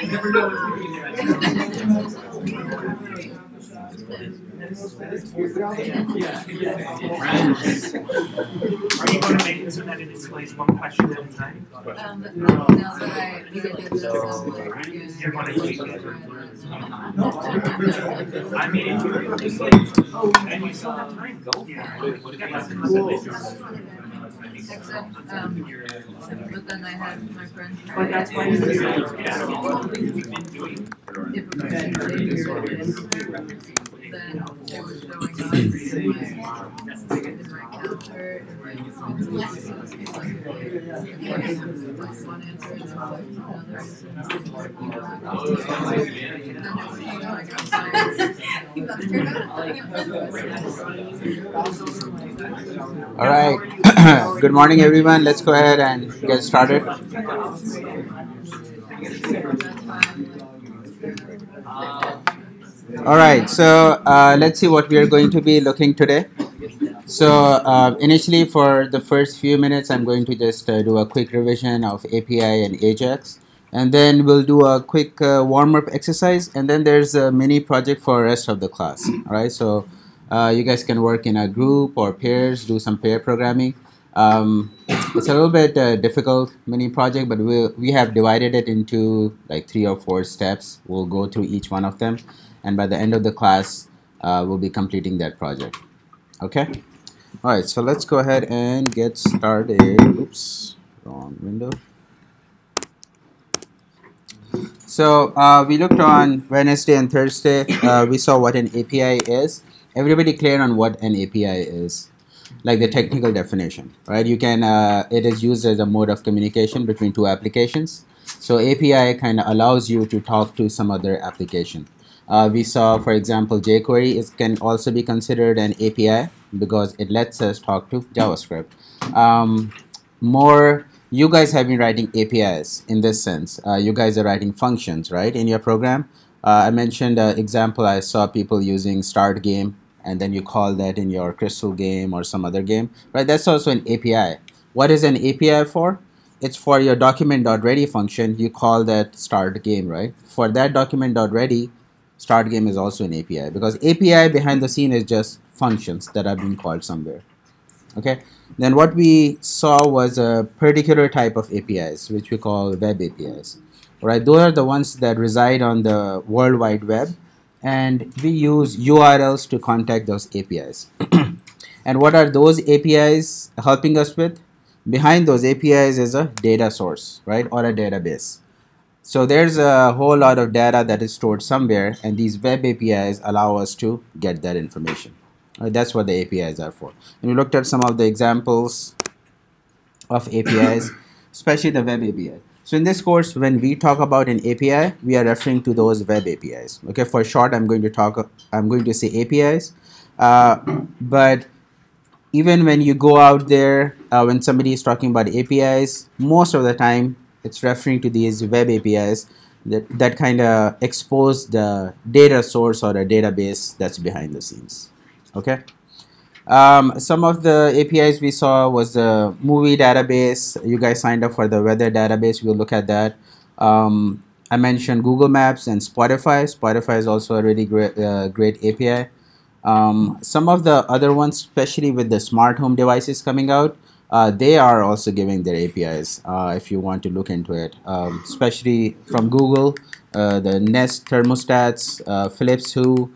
never know what's going to be there. Are you going to make it so that it displays one question at a time? Now that I did this, You're going to keep it. I mean, if you're just like, and you still have time, go for it. except, but then I had my friend. But that's why we've been doing. Then it was going on in my counter, and my one answer and All right. Good morning, everyone. Let's go ahead and get started. All right. So let's see what we are going to be looking today. So initially, for the first few minutes, I'm going to just do a quick revision of API and Ajax. And then we'll do a quick warm-up exercise. And then there's a mini project for the rest of the class. All right. So you guys can work in a group or pairs, do some pair programming. It's a little bit difficult mini project, but we have divided it into like 3 or 4 steps. We'll go through each one of them. And by the end of the class, we'll be completing that project. Okay? All right, so let's go ahead and get started. Oops, wrong window. So we looked on Wednesday and Thursday. We saw what an API is. Everybody clear on what an API is? Like the technical definition, right? You can, it is used as a mode of communication between 2 applications. So API kind of allows you to talk to some other application. We saw, for example, jQuery can also be considered an API because it lets us talk to JavaScript. You guys have been writing APIs in this sense. You guys are writing functions, right, in your program. I mentioned an example. I saw people using start game, and then you call that in your Crystal game or some other game, right? That's also an API. What is an API for? It's for your document.ready function. You call that start game, right? For that document.ready, start game is also an API because API behind the scene is just functions that are being called somewhere. Okay. Then what we saw was a particular type of APIs, which we call web APIs. Right? Those are the ones that reside on the World Wide Web, and we use URLs to contact those APIs. And what are those APIs helping us with? Behind those APIs is a data source, right, or a database. So there's a whole lot of data that is stored somewhere, and these web APIs allow us to get that information. Right, that's what the APIs are for. And we looked at some of the examples of APIs, especially the web API. So in this course, when we talk about an API, we are referring to those web APIs. Okay, for short, I'm going to say APIs. But even when you go out there, when somebody is talking about APIs, most of the time it's referring to these web APIs that kind of expose the data source or a database that's behind the scenes. Okay. Some of the APIs we saw was the movie database. You guys signed up for the weather database. We'll look at that. I mentioned Google Maps and Spotify. Spotify is also a really great API. Some of the other ones, especially with the smart home devices coming out, they are also giving their APIs if you want to look into it, especially from Google, the Nest thermostats, Philips Hue.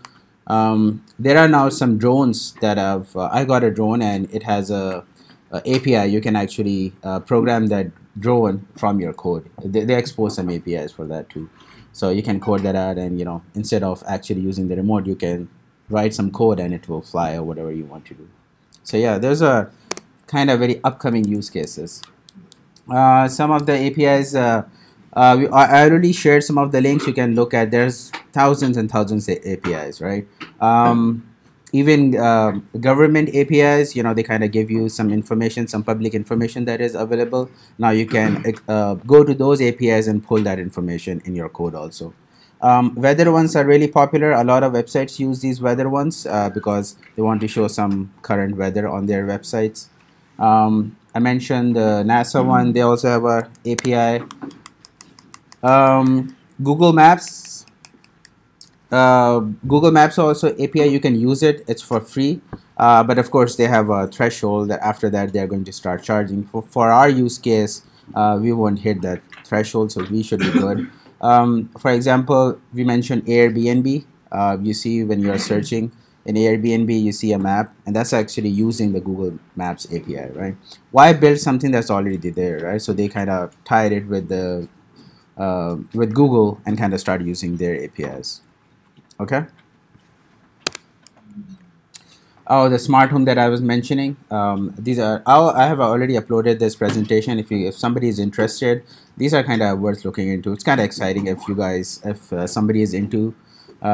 There are now some drones that have, I got a drone and it has a API. You can actually program that drone from your code. They expose some APIs for that too. So you can code that out, and instead of actually using the remote, you can write some code and it will fly or whatever you want to do. So yeah, there's a kind of very upcoming use cases. Some of the APIs, I already shared some of the links you can look at. There's thousands and thousands of APIs, right? Even government APIs, they kind of give you some information, some public information that is available. Now you can go to those APIs and pull that information in your code also. Weather ones are really popular. A lot of websites use these weather ones because they want to show some current weather on their websites. I mentioned the NASA one. They also have a API. Google Maps. Google Maps also API. You can use it. It's for free. But of course, they have a threshold that after that they're going to start charging. For our use case, we won't hit that threshold, so we should be good. For example, we mentioned Airbnb. You see when you're searching in Airbnb, you see a map, and that's actually using the Google Maps API, right? Why build something that's already there, right? So they kind of tied it with the with Google and kind of start using their APIs. Okay. Oh, the smart home that I was mentioning. These are I have already uploaded this presentation. If somebody is interested, these are kind of worth looking into. It's kind of exciting if you guys somebody is into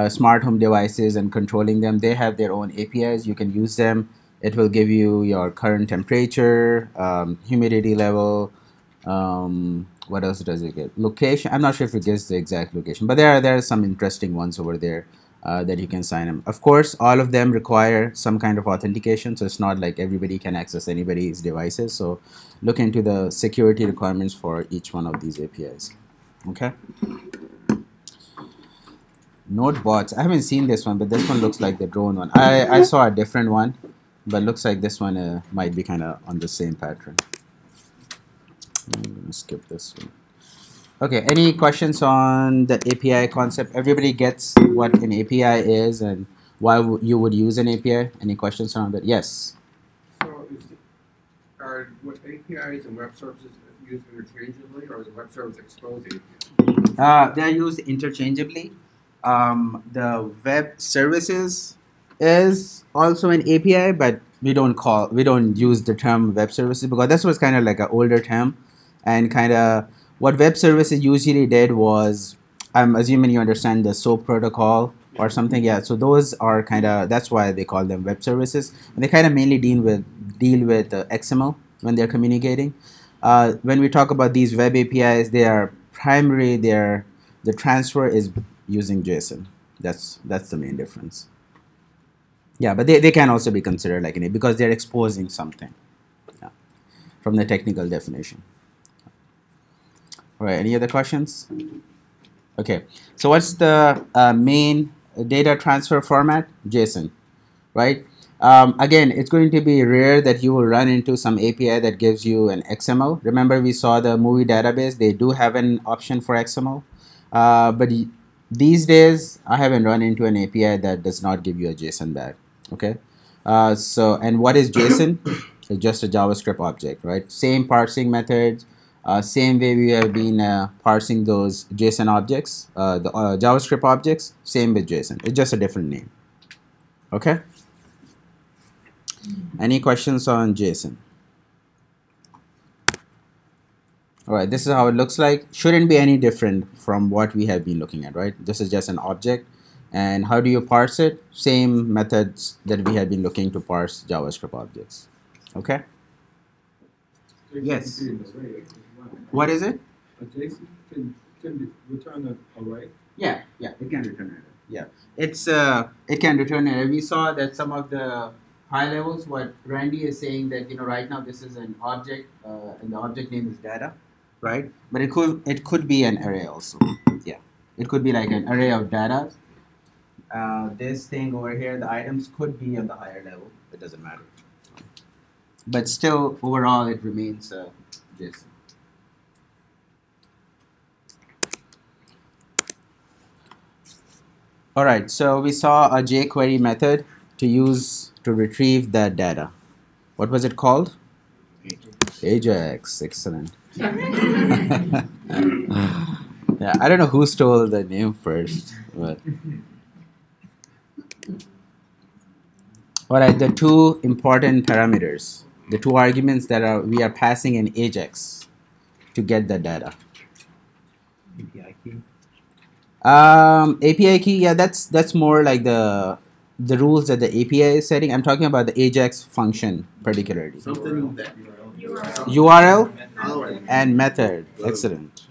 smart home devices and controlling them. They have their own APIs. You can use them. It will give you your current temperature, humidity level. What else does it get? Location. I'm not sure if it gives the exact location, but there are some interesting ones over there. That you can sign them. Of course, all of them require some kind of authentication, so it's not like everybody can access anybody's devices. So look into the security requirements for each one of these APIs. Okay. Node bots. I haven't seen this one, but this one looks like the drone one. I saw a different one, but looks like this one might be kind of on the same pattern. I'm going to skip this one. Okay, any questions on the API concept? Everybody gets what an API is and why you would use an API? Any questions around that? Yes? So are what APIs and web services used interchangeably, or is a web service exposed API? They're used interchangeably. The web services is also an API, but we don't use the term web services because that was kind of like an older term, and kind of what web services usually did was, I'm assuming you understand the SOAP protocol or something. Yeah, so those are kind of, that's why they call them web services. And they kind of mainly deal with XML when they're communicating. When we talk about these web APIs, they are primary. The transfer is using JSON. That's the main difference. Yeah, but they can also be considered like an API because they're exposing something, yeah, from the technical definition. All right, any other questions? Okay, so what's the main data transfer format? JSON, right? Again, it's going to be rare that you will run into some API that gives you an XML. Remember, we saw the movie database. They do have an option for XML. But these days, I haven't run into an API that does not give you a JSON back. Okay, and what is JSON? It's just a JavaScript object, right? Same parsing methods. Same way we have been parsing those JSON objects, the JavaScript objects, same with JSON. It's just a different name. Okay? Any questions on JSON? All right, this is how it looks like. Shouldn't be any different from what we have been looking at, right? This is just an object. And how do you parse it? Same methods that we have been looking to parse JavaScript objects. Okay? Yes. What is it? A JSON can return an array. Yeah, it can return an array. Yeah, it can return an array. We saw that some of the high levels. What Randy is saying that right now this is an object, and the object name is data, right? But it could be an array also. Yeah, it could be like an array of data. This thing over here, the items could be on the higher level. It doesn't matter. But still, overall, it remains JSON. All right, so we saw a jQuery method to retrieve that data. What was it called? Ajax. Excellent. Yeah, I don't know who stole the name first, but all right. The two important parameters, the two arguments that we are passing in Ajax to get the data. API key. API key, yeah, that's more like the rules that the API is setting. I'm talking about the Ajax function particularly. Something that URL and method. Excellent.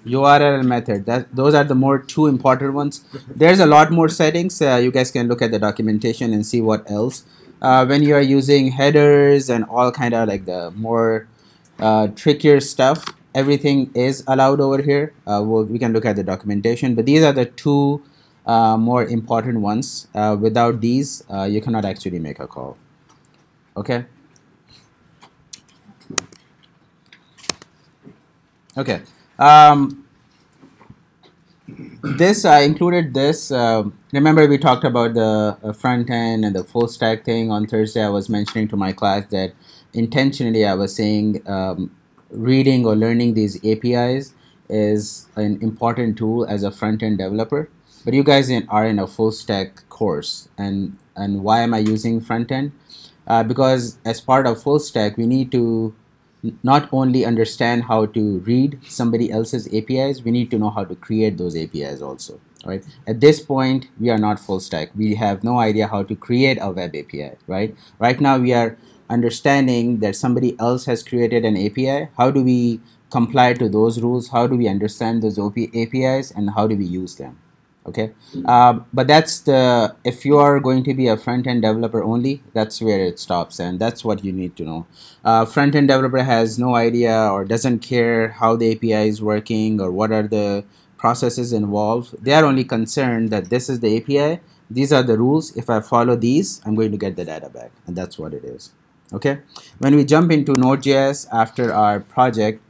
URL and method. Those are the two important ones. There's a lot more settings. You guys can look at the documentation and see what else. When you are using headers and all kind of like the more trickier stuff, everything is allowed over here. We can look at the documentation, but these are the two more important ones. Without these, you cannot actually make a call. Okay. Okay. This I included this. Remember we talked about the front end and the full stack thing on Thursday. I was mentioning to my class that intentionally I was saying reading or learning these APIs is an important tool as a front end developer. But you guys are in a full stack course, and why am I using front end? Because as part of full stack, we need to not only understand how to read somebody else's APIs, we need to know how to create those APIs also, right? At this point, we are not full stack. We have no idea how to create a web API, right? Right now, we are understanding that somebody else has created an API. How do we comply to those rules? How do we understand those APIs, and how do we use them? Okay, but that's the, if you are going to be a front-end developer only, that's where it stops, and that's what you need to know. Front-end developer has no idea or doesn't care how the API is working or what are the processes involved. They are only concerned that this is the API, these are the rules, if I follow these, I'm going to get the data back, and that's what it is. Okay, when we jump into Node.js after our project,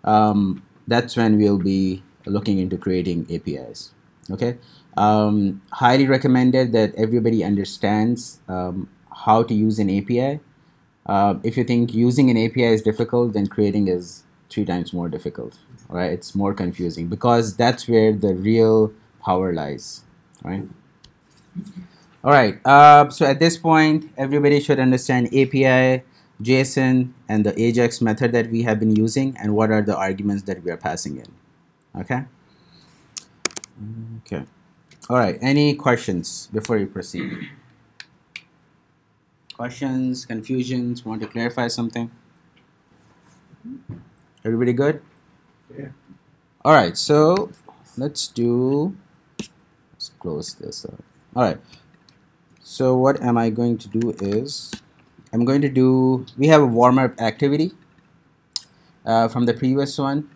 that's when we'll be looking into creating APIs. Okay, highly recommended that everybody understands how to use an API. If you think using an API is difficult, then creating is 3 times more difficult, right? It's more confusing because that's where the real power lies, right? All right, so at this point, everybody should understand API, JSON, and the AJAX method that we have been using, and what are the arguments that we are passing in, okay? Okay. All right. Any questions before you proceed? Questions, confusions, want to clarify something? Everybody good? Yeah. All right. So let's close this up. All right. So what am I going to do is we have a warm-up activity from the previous one.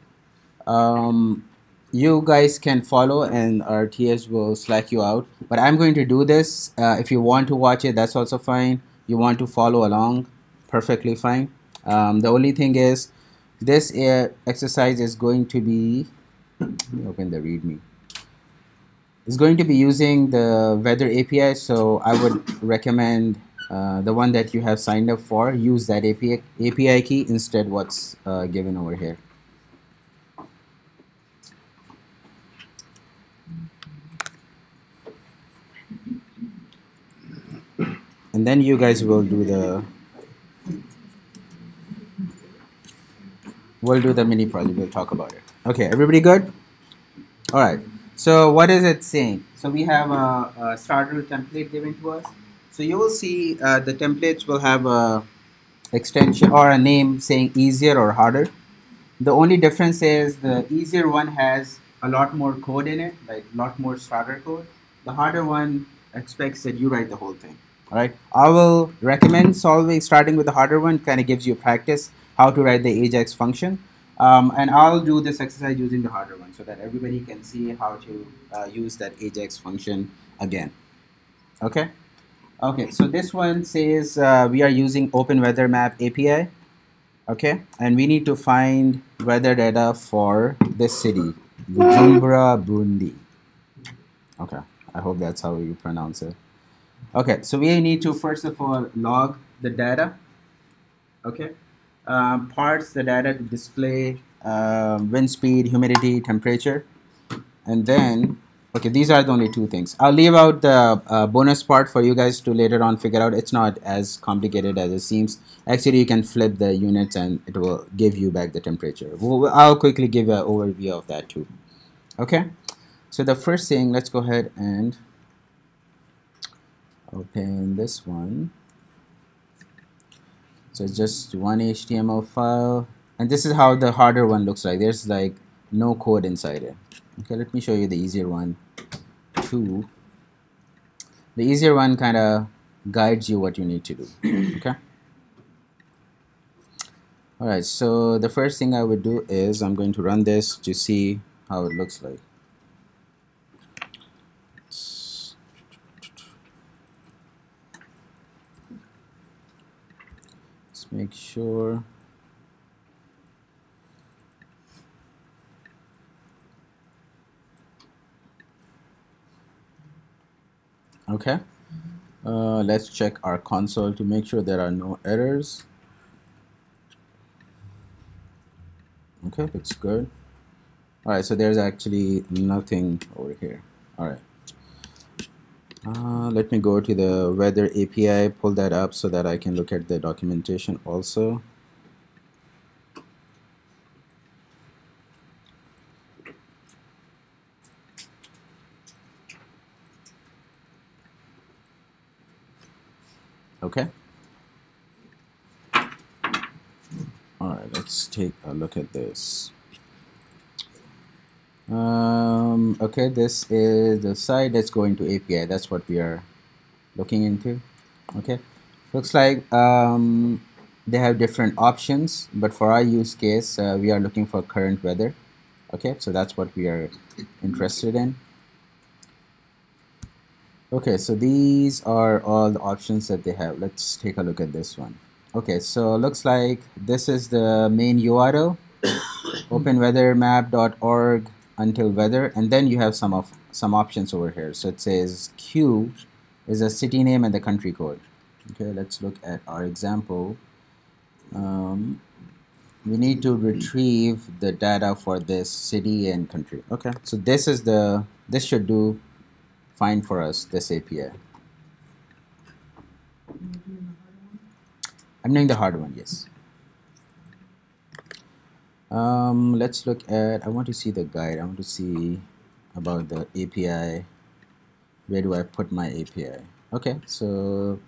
You guys can follow and our TS will slack you out, but I'm going to do this. If you want to watch it, that's also fine. You want to follow along, perfectly fine. The only thing is this exercise is going to be, let me open the readme. It's going to be using the weather API, so I would recommend the one that you have signed up for, use that API key instead what's given over here. And then you guys will do the mini project. We'll talk about it. Okay, everybody good? All right. So what is it saying? So we have a starter template given to us. So you will see the templates will have a extension or a name saying easier or harder. The only difference is the easier one has a lot more code in it, like a lot more starter code. The harder one expects that you write the whole thing. All right. I will recommend starting with the harder one. Kind of gives you practice how to write the AJAX function. And I'll do this exercise using the harder one so that everybody can see how to use that AJAX function again. Okay. Okay. So this one says we are using Open Weather Map API. Okay, and we need to find weather data for this city, Bujumbura, Burundi. Okay, I hope that's how you pronounce it. Okay, so we need to first of all log the data. Okay, parse the data to display wind speed, humidity, temperature, and then okay, these are the only 2 things. I'll leave out the bonus part for you guys to later on figure out. It's not as complicated as it seems. Actually, you can flip the units and it will give you back the temperature. I'll quickly give an overview of that too. Okay, so the first thing, let's go ahead and open this one. So it's just one HTML file, and this is how the harder one looks like. There's like no code inside it. Okay, let me show you the easier one too. The easier one kind of guides you what you need to do. Okay. All right, so the first thing I would do is I'm going to run this to see how it looks like. Let's make sure. Okay, let's check our console to make sure there are no errors. Okay, looks good. All right, so there's actually nothing over here. All right. Let me go to the weather API, pull that up so that I can look at the documentation also. Okay. All right, let's take a look at this. Okay, this is the site that's going to API. That's what we are looking into. Okay, looks like they have different options, but for our use case, we are looking for current weather. Okay, so that's what we are interested in. Okay, so these are all the options that they have. Let's take a look at this one. Okay, so looks like this is the main URL, openweathermap.org until weather, and then you have some options over here. So it says Q is a city name and the country code. Okay, let's look at our example. We need to retrieve the data for this city and country. Okay, so this should do fine for us, this API. I'm doing the hard one, yes. Let's look at, I want to see the guide. I want to see about the API. Where do I put my API? Okay, so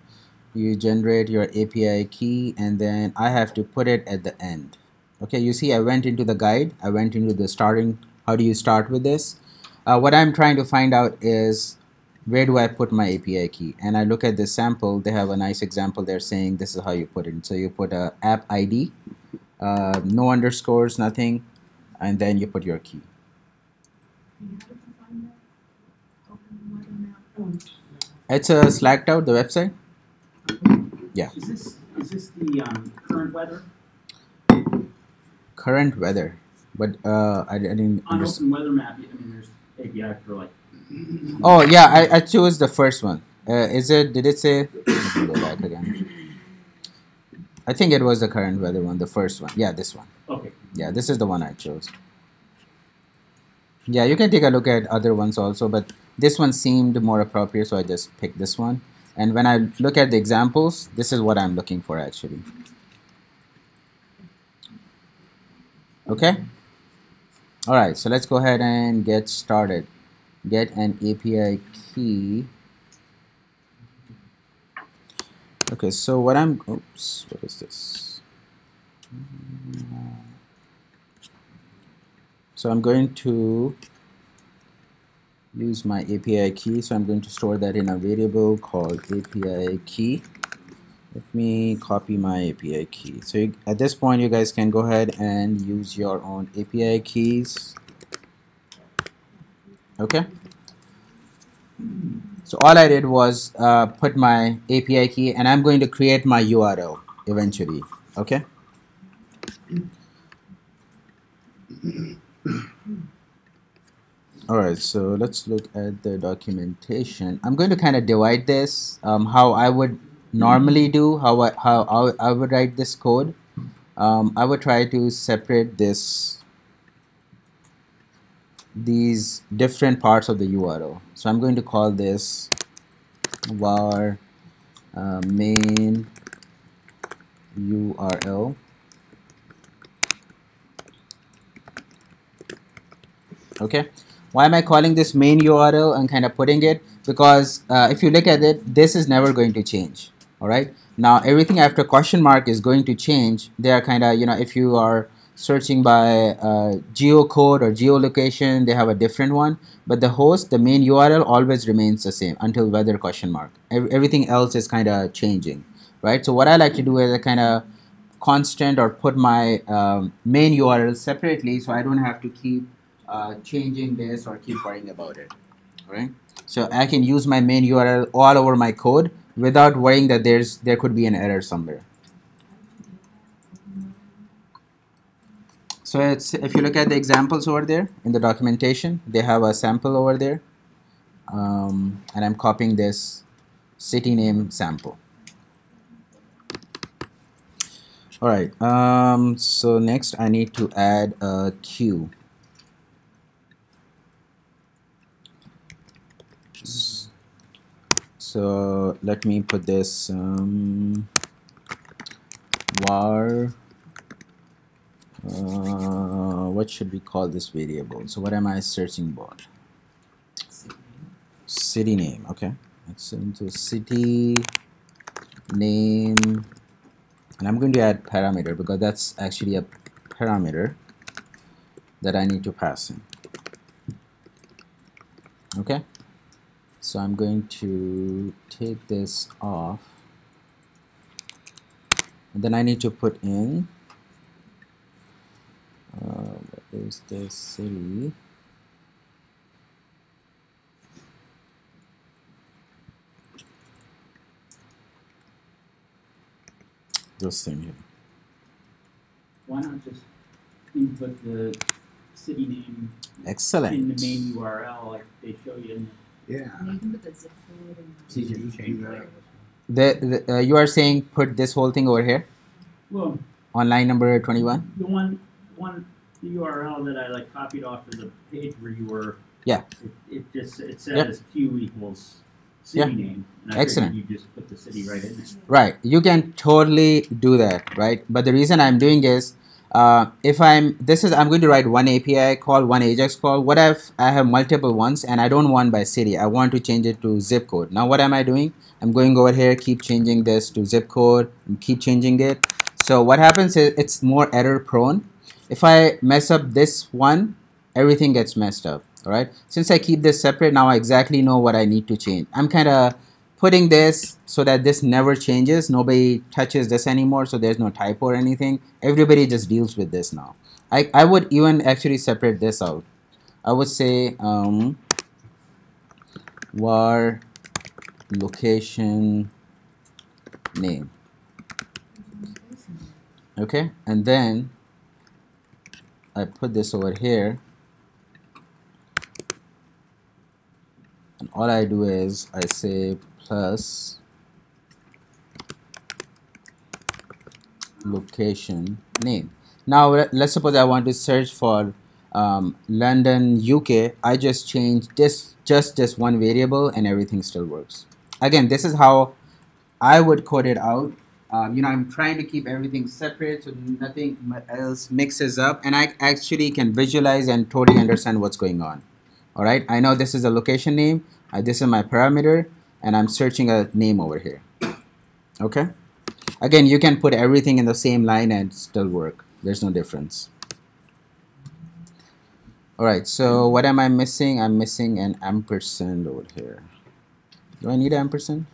you generate your API key and then I have to put it at the end. Okay, you see I went into the guide. I went into the starting, how do you start with this? What I'm trying to find out is where do I put my API key? And I look at this sample. They have a nice example. They're saying this is how you put it. So you put a app ID, no underscores, nothing, and then you put your key. It's slacked out, the website. Yeah. Is this the current weather? Current weather, but I didn't. On Open Weather Map, I mean, there's API for like. Oh yeah, I chose the first one. Is it? Did it say? Let me go back again. I think it was the current weather one, the first one. Yeah, this one. Okay. Yeah, this is the one I chose. Yeah, you can take a look at other ones also, but this one seemed more appropriate, so I just picked this one. And when I look at the examples, this is what I'm looking for actually. Okay. All right, so let's go ahead and get started. Get an API key. Okay, so what oops, what is this? So I'm going to use my API key. So I'm going to store that in a variable called API key. Let me copy my API key. So at this point, you guys can go ahead and use your own API keys. Okay. So all I did was put my API key, and I'm going to create my URL eventually. Okay. All right, so let's look at the documentation. I'm going to kind of divide this how I would normally do, how I would write this code. I would try to separate these different parts of the URL. So I'm going to call this var main URL. Okay. Why am I calling this main URL and kind of putting it? Because if you look at it, this is never going to change. All right. Now everything after question mark is going to change. They are kind of, you know, if you are searching by geocode or geolocation, they have a different one. But the host, the main URL always remains the same until weather question mark. Everything else is kind of changing, right? So what I like to do is I kind of constant or put my main URL separately, so I don't have to keep changing this or keep worrying about it. All right. So I can use my main URL all over my code without worrying that there could be an error somewhere. So if you look at the examples over there in the documentation, they have a sample over there, and I'm copying this city name sample. All right. So next I need to add a queue. So let me put this var. What should we call this variable? So what am I searching for? City name. Okay. It's into city name, and I'm going to add parameter because that's actually a parameter that I need to pass in. Okay. So I'm going to take this off, and then I need to put in what is the city? This thing here. Why not just input the city name Excellent. in the main URL like they show you in Yeah. And you can put the zip code and it's easier to change that. You are saying put this whole thing over here Well, on line number 21? the one the URL that I like copied off of the page where you were. Yeah. It says Yep. Q equals city Yeah. name. And I Excellent. figured you just put the city right in there. Right. You can totally do that, right? But the reason I'm doing is if I'm going to write one API call, one Ajax call. What if I have multiple ones and I don't want by city? I want to change it to zip code. Now what am I doing? I'm going over here, keep changing this to zip code, and keep changing it. So what happens is it's more error prone. If I mess up this one, everything gets messed up. All right. Since I keep this separate, now I exactly know what I need to change. I'm kind of putting this so that this never changes. Nobody touches this anymore, so there's no typo or anything. Everybody just deals with this now. I would even actually separate this out. I would say var location name. Okay, and then I put this over here, and all I do is I say plus location name. Now let's suppose I want to search for London, UK. I just change just this one variable and everything still works. Again, this is how I would code it out. I'm trying to keep everything separate so nothing else mixes up, and I actually can visualize and totally understand what's going on. All right, I know this is a location name, this is my parameter, and I'm searching a name over here. Okay, again, you can put everything in the same line and still work. There's no difference. All right, so what am I missing? I'm missing an ampersand over here. Do I need an ampersand?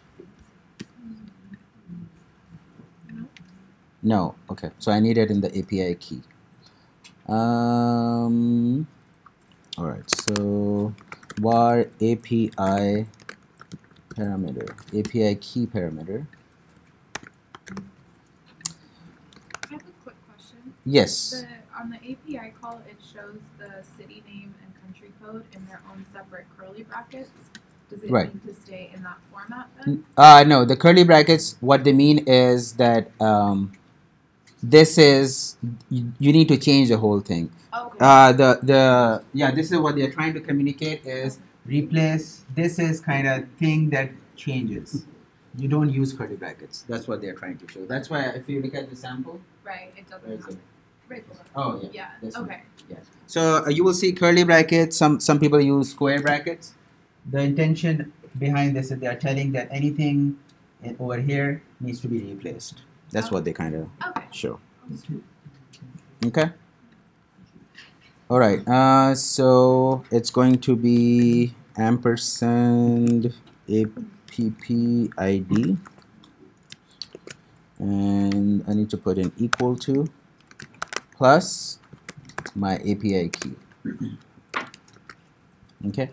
No. Okay, so I need it in the API key. All right, so var API parameter, API key parameter. I have a quick question. Yes. On the API call, it shows the city name and country code in their own separate curly brackets. Does it Right. need to stay in that format then? No, the curly brackets, what they mean is that this is, you need to change the whole thing. Okay. This is what they're trying to communicate is replace, this is kind of thing that changes. You don't use curly brackets. That's what they're trying to show. That's why if you look at the sample, Right, it doesn't where's have it? right below. Oh yeah. Yeah, This one. okay. Yes. So you will see curly brackets. Some people use square brackets. The intention behind this is they are telling that anything over here needs to be replaced. That's what they kind of Okay. show. Okay. All right. So it's going to be ampersand app ID and I need to put in equal to plus my API key. Okay.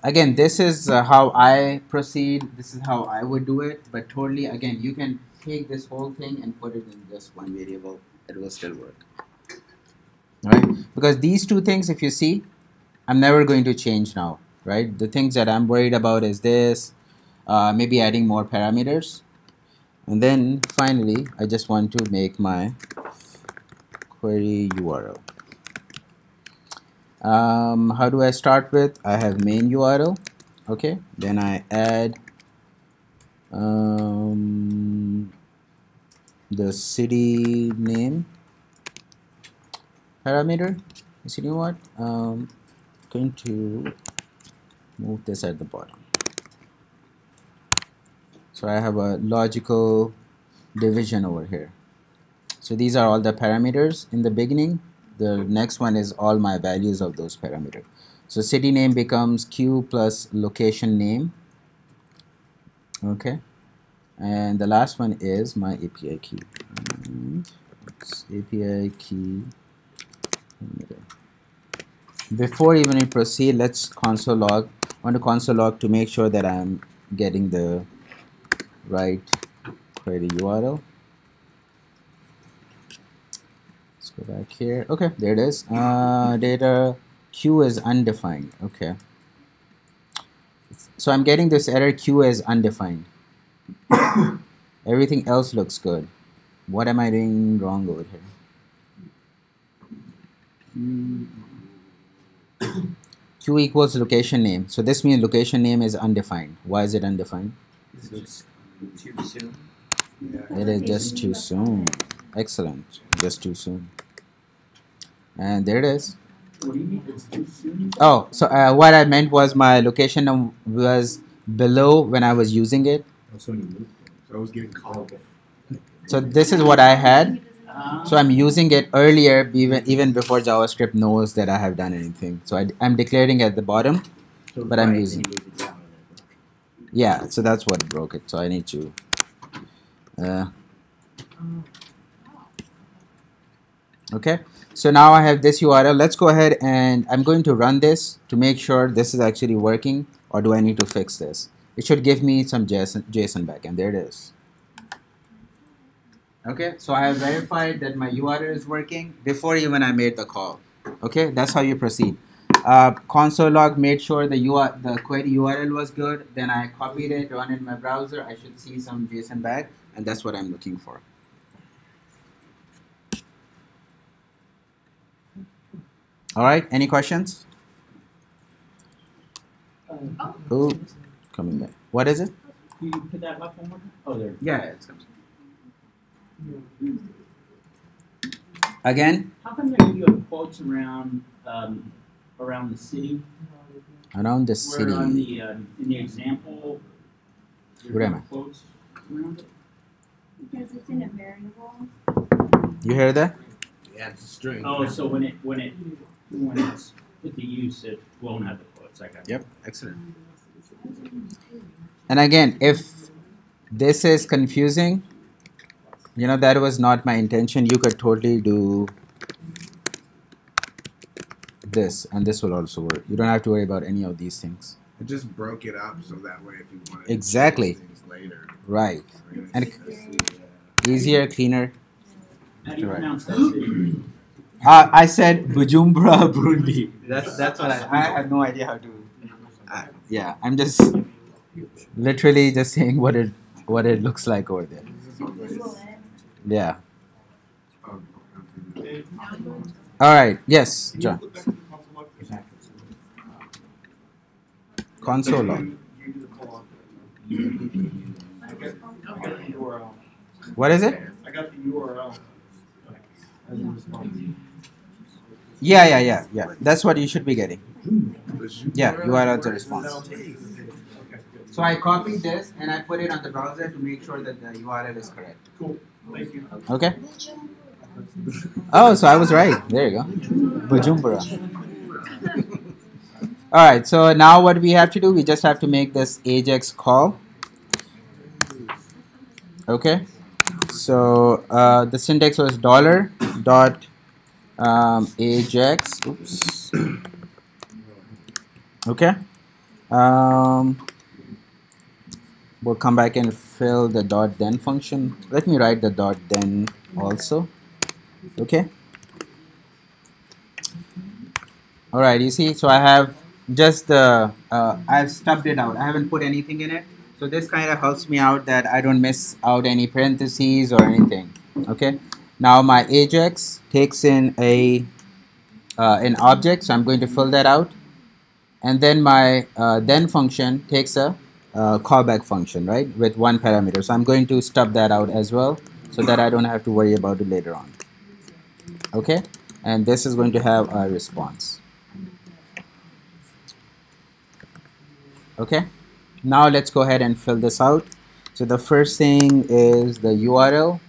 Again, this is how I proceed. This is how I would do it. But totally, again, you can take this whole thing and put it in just one variable. It will still work. All right? Because these two things, if you see, I'm never going to change now. Right? The things that I'm worried about is this, maybe adding more parameters. And then finally, I just want to make my query URL. How do I start with? I have main URL. Okay, then I add the city name parameter. So you know what? Going to move this at the bottom. So I have a logical division over here. So these are all the parameters in the beginning. The next one is all my values of those parameters. So city name becomes Q plus location name. Okay. And the last one is my API key. API key. Before even we proceed, let's console log. I want to console log to make sure that I'm getting the right query URL. Let's go back here. Okay, there it is. Data Q is undefined. Okay. So I'm getting this error Q is undefined. Everything else looks good. What am I doing wrong over here? Q equals location name. So this means location name is undefined. Why is it undefined? It's too soon. Yeah. It is just too soon. Excellent. Just too soon. And there it is. What do you mean it's too soon? Oh, so what I meant was my location was below when I was using it. So I was getting called. So this is what I had. So I'm using it earlier, even before JavaScript knows that I have done anything. So I'm declaring at the bottom, but I'm using. Yeah, so that's what broke it. So I need to. Okay, so now I have this URL. Let's go ahead and I'm going to run this to make sure this is actually working, or do I need to fix this? It should give me some JSON back, and there it is. Okay, so I have verified that my URL is working before even I made the call. Okay, that's how you proceed. Console log made sure the query URL was good. Then I copied it, run in my browser. I should see some JSON back, and that's what I'm looking for. All right, any questions? Ooh, coming back. What is it? Can you put that up one more time? Oh, there. Yeah, it's coming. Again? How come there you have quotes around around the city? Around the Where city. on the in the example, Where am I? quotes around it? Because it's in a variable. You hear that? Yeah, it's a string. Oh, so when it's with the use, it won't have the quotes. I got it. Yep, excellent. And again, if this is confusing, you know, that was not my intention. You could totally do this, and this will also work. You don't have to worry about any of these things. It just broke it up so that way if you wanted Exactly. to change things later. Right. And And easier, cleaner. How do you Correct. pronounce that city? I said Bujumbura, Burundi. That's what I have no idea how to. Yeah, I'm just literally just saying what it looks like over there. Yeah. All right. Yes, John. Console log. What is it? I got the URL as a response. Yeah. That's what you should be getting. Yeah, URL as a response. So I copied this and I put it on the browser to make sure that the URL is correct. Cool. Thank you. Okay. Oh, so I was right. There you go. Bujumbura. All right. So now what we have to do, we just have to make this Ajax call. Okay. So the syntax was dollar dot ajax. Oops. Okay. We'll come back and fill the dot then function. Let me write the dot then also. Okay. All right. You see, so I have just the I've stubbed it out. I haven't put anything in it. So this kind of helps me out that I don't miss out any parentheses or anything. Okay. Now my Ajax takes in an object, so I'm going to fill that out, and then my then function takes a callback function, right, with one parameter. So I'm going to stub that out as well, so that I don't have to worry about it later on. Okay, and this is going to have a response. Okay, now let's go ahead and fill this out. So the first thing is the URL.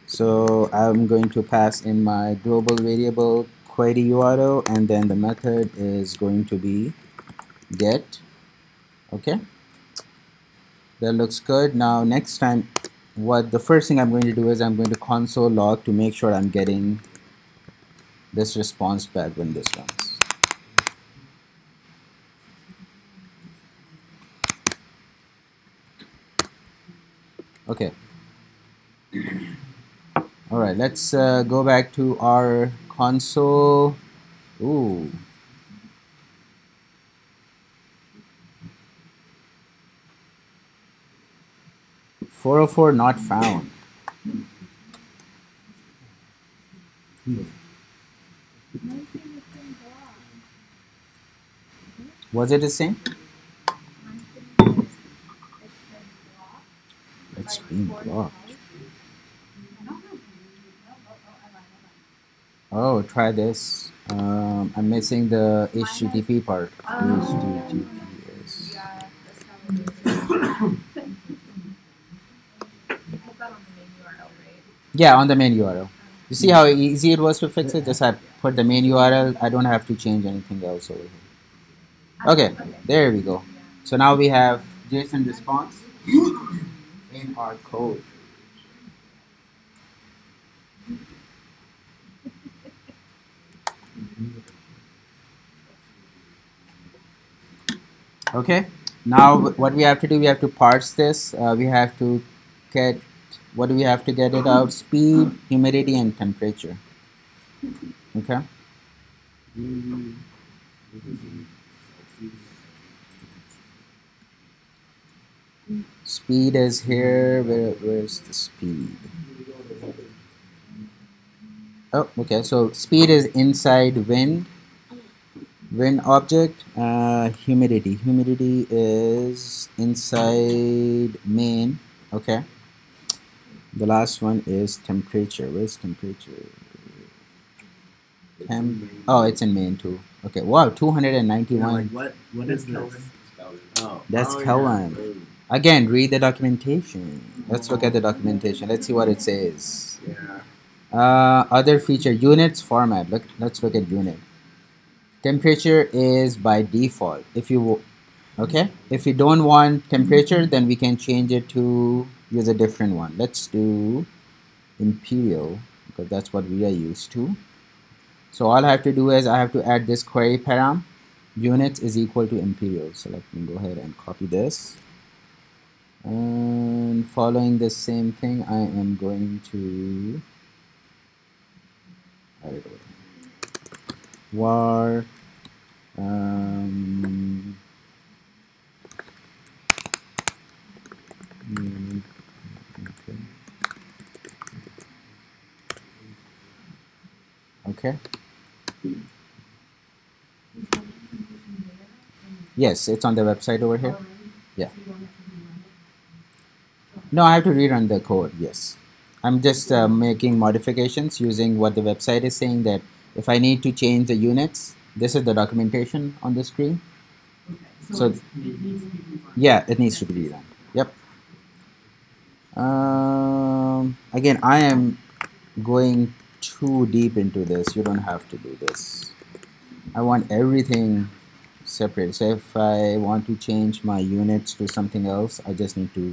So I'm going to pass in my global variable query URL, and then the method is going to be get. Okay, that looks good. Now next time, the first thing I'm going to do is I'm going to console log to make sure I'm getting this response back when this runs. Okay. All right, let's go back to our console. Ooh. .404 not found. Was it the same? It's being blocked. Oh, try this. I'm missing the HTTP part. HTTPS. Yeah, on the main URL. You see how easy it was to fix it? Just I put the main URL. I don't have to change anything else over here. Okay, there we go. So now we have JSON response in our code. Okay, now what we have to do, we have to parse this. We have to get, what do we have to get it out? Speed, humidity, and temperature. Okay. Speed is here. Where's the speed? Oh, okay. So speed is inside wind object. Humidity is inside main. Okay. The last one is temperature. Where's temperature? Oh, it's in main too. Okay. Wow, 291. What is this? Oh, That's Kelvin. Yeah. Again, read the documentation. Let's look at the documentation. Let's see what it says. Yeah. Other feature, units format. Let's look at unit. Temperature is by default. If you don't want temperature, then we can change it to use a different one. Let's do imperial, because that's what we are used to. So all I have to do is I have to add this query param. Units is equal to imperial. So let me go ahead and copy this. And following the same thing, I am going to var okay. Yes, it's on the website over here. Yeah. No, I have to rerun the code. Yes. I'm just making modifications using what the website is saying, that if I need to change the units, this is the documentation on the screen. So yeah, it needs to be redone. Yep. Again, I am going too deep into this. You don't have to do this. I want everything separate. So if I want to change my units to something else, I just need to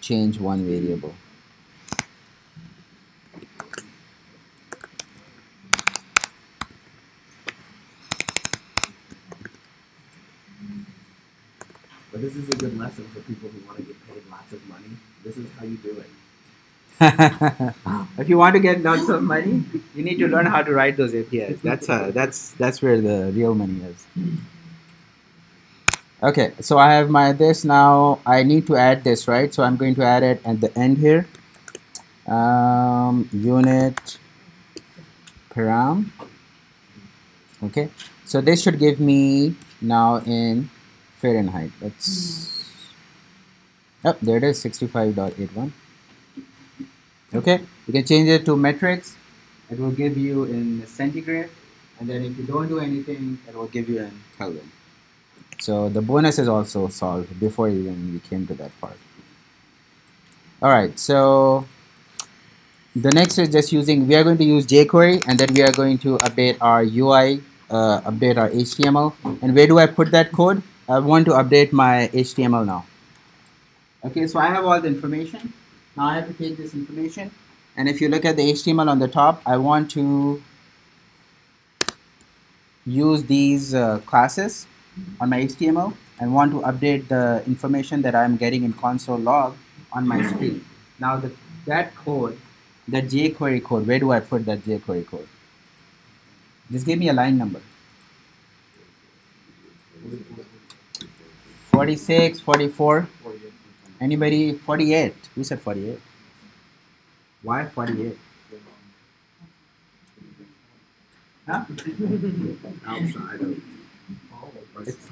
change one variable. But this is a good lesson for people who want to get paid lots of money. This is how you do it. If you want to get lots of money, you need to learn how to write those APIs. That's where the real money is. Okay, so I have my this now. I need to add this, right? So I'm going to add it at the end here. Unit param. Okay, so this should give me now in Fahrenheit. Let's. Oh, there it is, 65.81. Okay, you can change it to metrics. It will give you in centigrade, and then if you don't do anything, it will give you in Kelvin. So the bonus is also solved before even we came to that part. All right, so the next is just using, we are going to use jQuery, and then we are going to update our UI, update our HTML. And where do I put that code? I want to update my HTML now. Okay, so I have all the information. Now I have to take this information, and if you look at the HTML on the top, I want to use these classes on my HTML and want to update the information that I'm getting in console log on my screen. Now that code, the jQuery code, where do I put that jQuery code? Just give me a line number. 46, 44. Anybody? 48. Who said 48? Why 48? Huh? Outside of.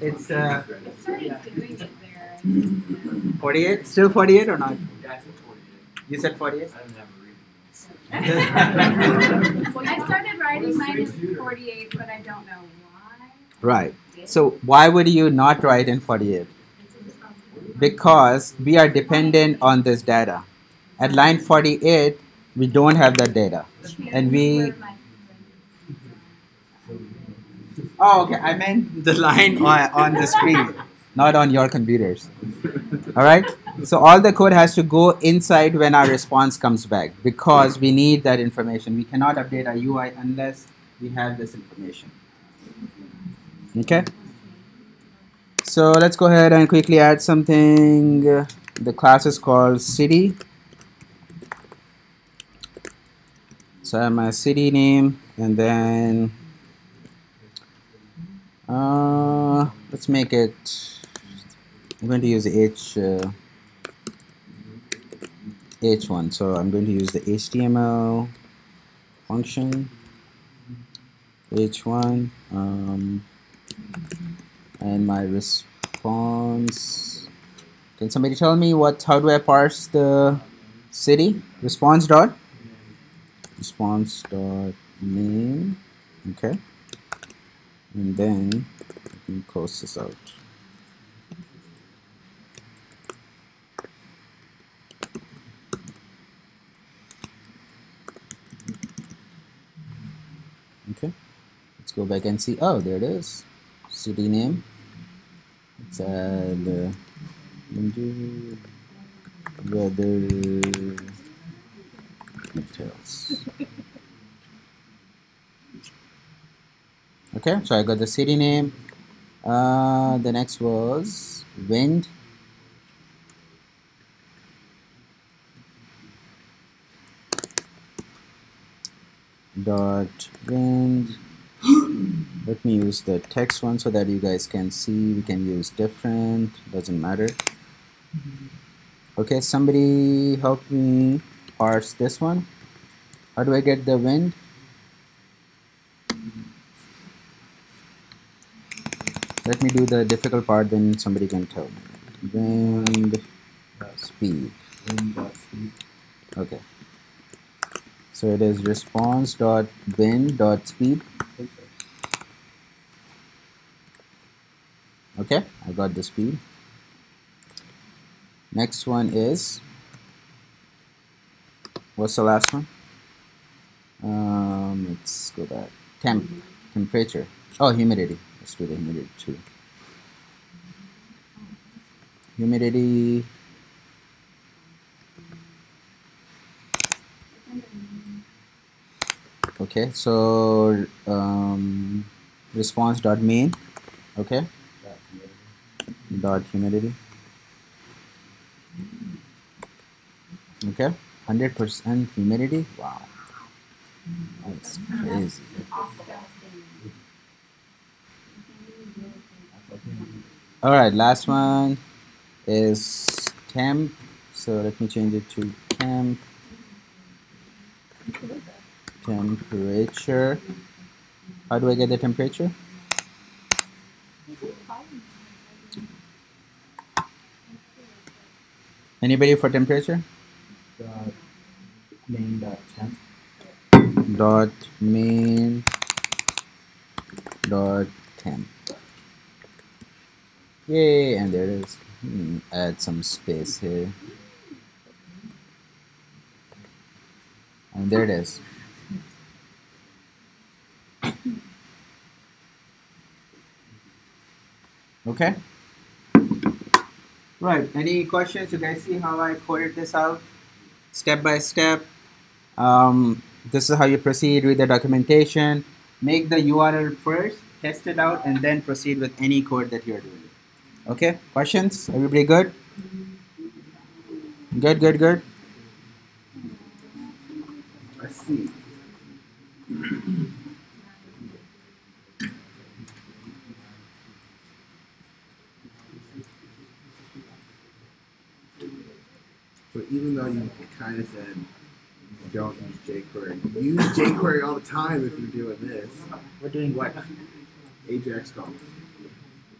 It's It's already doing it there. 48? Still 48 or not? Yeah, I said 48. You said 48? I didn't have a reading list. I started writing mine in 48, but I don't know why. Right. So why would you not write in 48? Because we are dependent on this data. At line 48, we don't have that data. And we... Oh, okay. I meant the line on the screen, not on your computers. All right? So all the code has to go inside when our response comes back because we need that information. We cannot update our UI unless we have this information. Okay? So let's go ahead and quickly add something. The class is called city. So I have my city name, and then let's make it. I'm going to use the H1. So I'm going to use the HTML function H1. And my response, can somebody tell me how do I parse the city? Response dot name, okay, and then let me close this out. Okay, let's go back and see. Oh, there it is, city name. Let's add weather details. Okay, so I got the city name. The next was wind. Dot wind. Let me use the text one so that you guys can see. We can use different, doesn't matter. Okay, somebody help me parse this one. How do I get the wind? Let me do the difficult part, then somebody can tell me. Wind speed. Okay. So it is response.wind.speed. Okay, I got the speed. Next one is, what's the last one? Let's go back. Temperature. Oh, humidity. Let's do the humidity too. Humidity. Okay, so response.main. Okay. dot humidity. Okay, 100% humidity. Wow, that's crazy. All right, last one is temp. So let me change it to temp. Temperature. How do I get the temperature? Anybody for temperature? Main dot temp. Dot main dot temp. Yay, and there it is. Add some space here. And there it is. Okay. Right. Any questions? You guys see how I coded this out? Step by step. This is how you proceed with the documentation. Make the URL first, test it out, and then proceed with any code that you're doing. Okay, questions? Everybody good? Good, good, good. I see. So even though you kind of said don't use jQuery, use jQuery all the time if you're doing this. We're doing what? Ajax calls.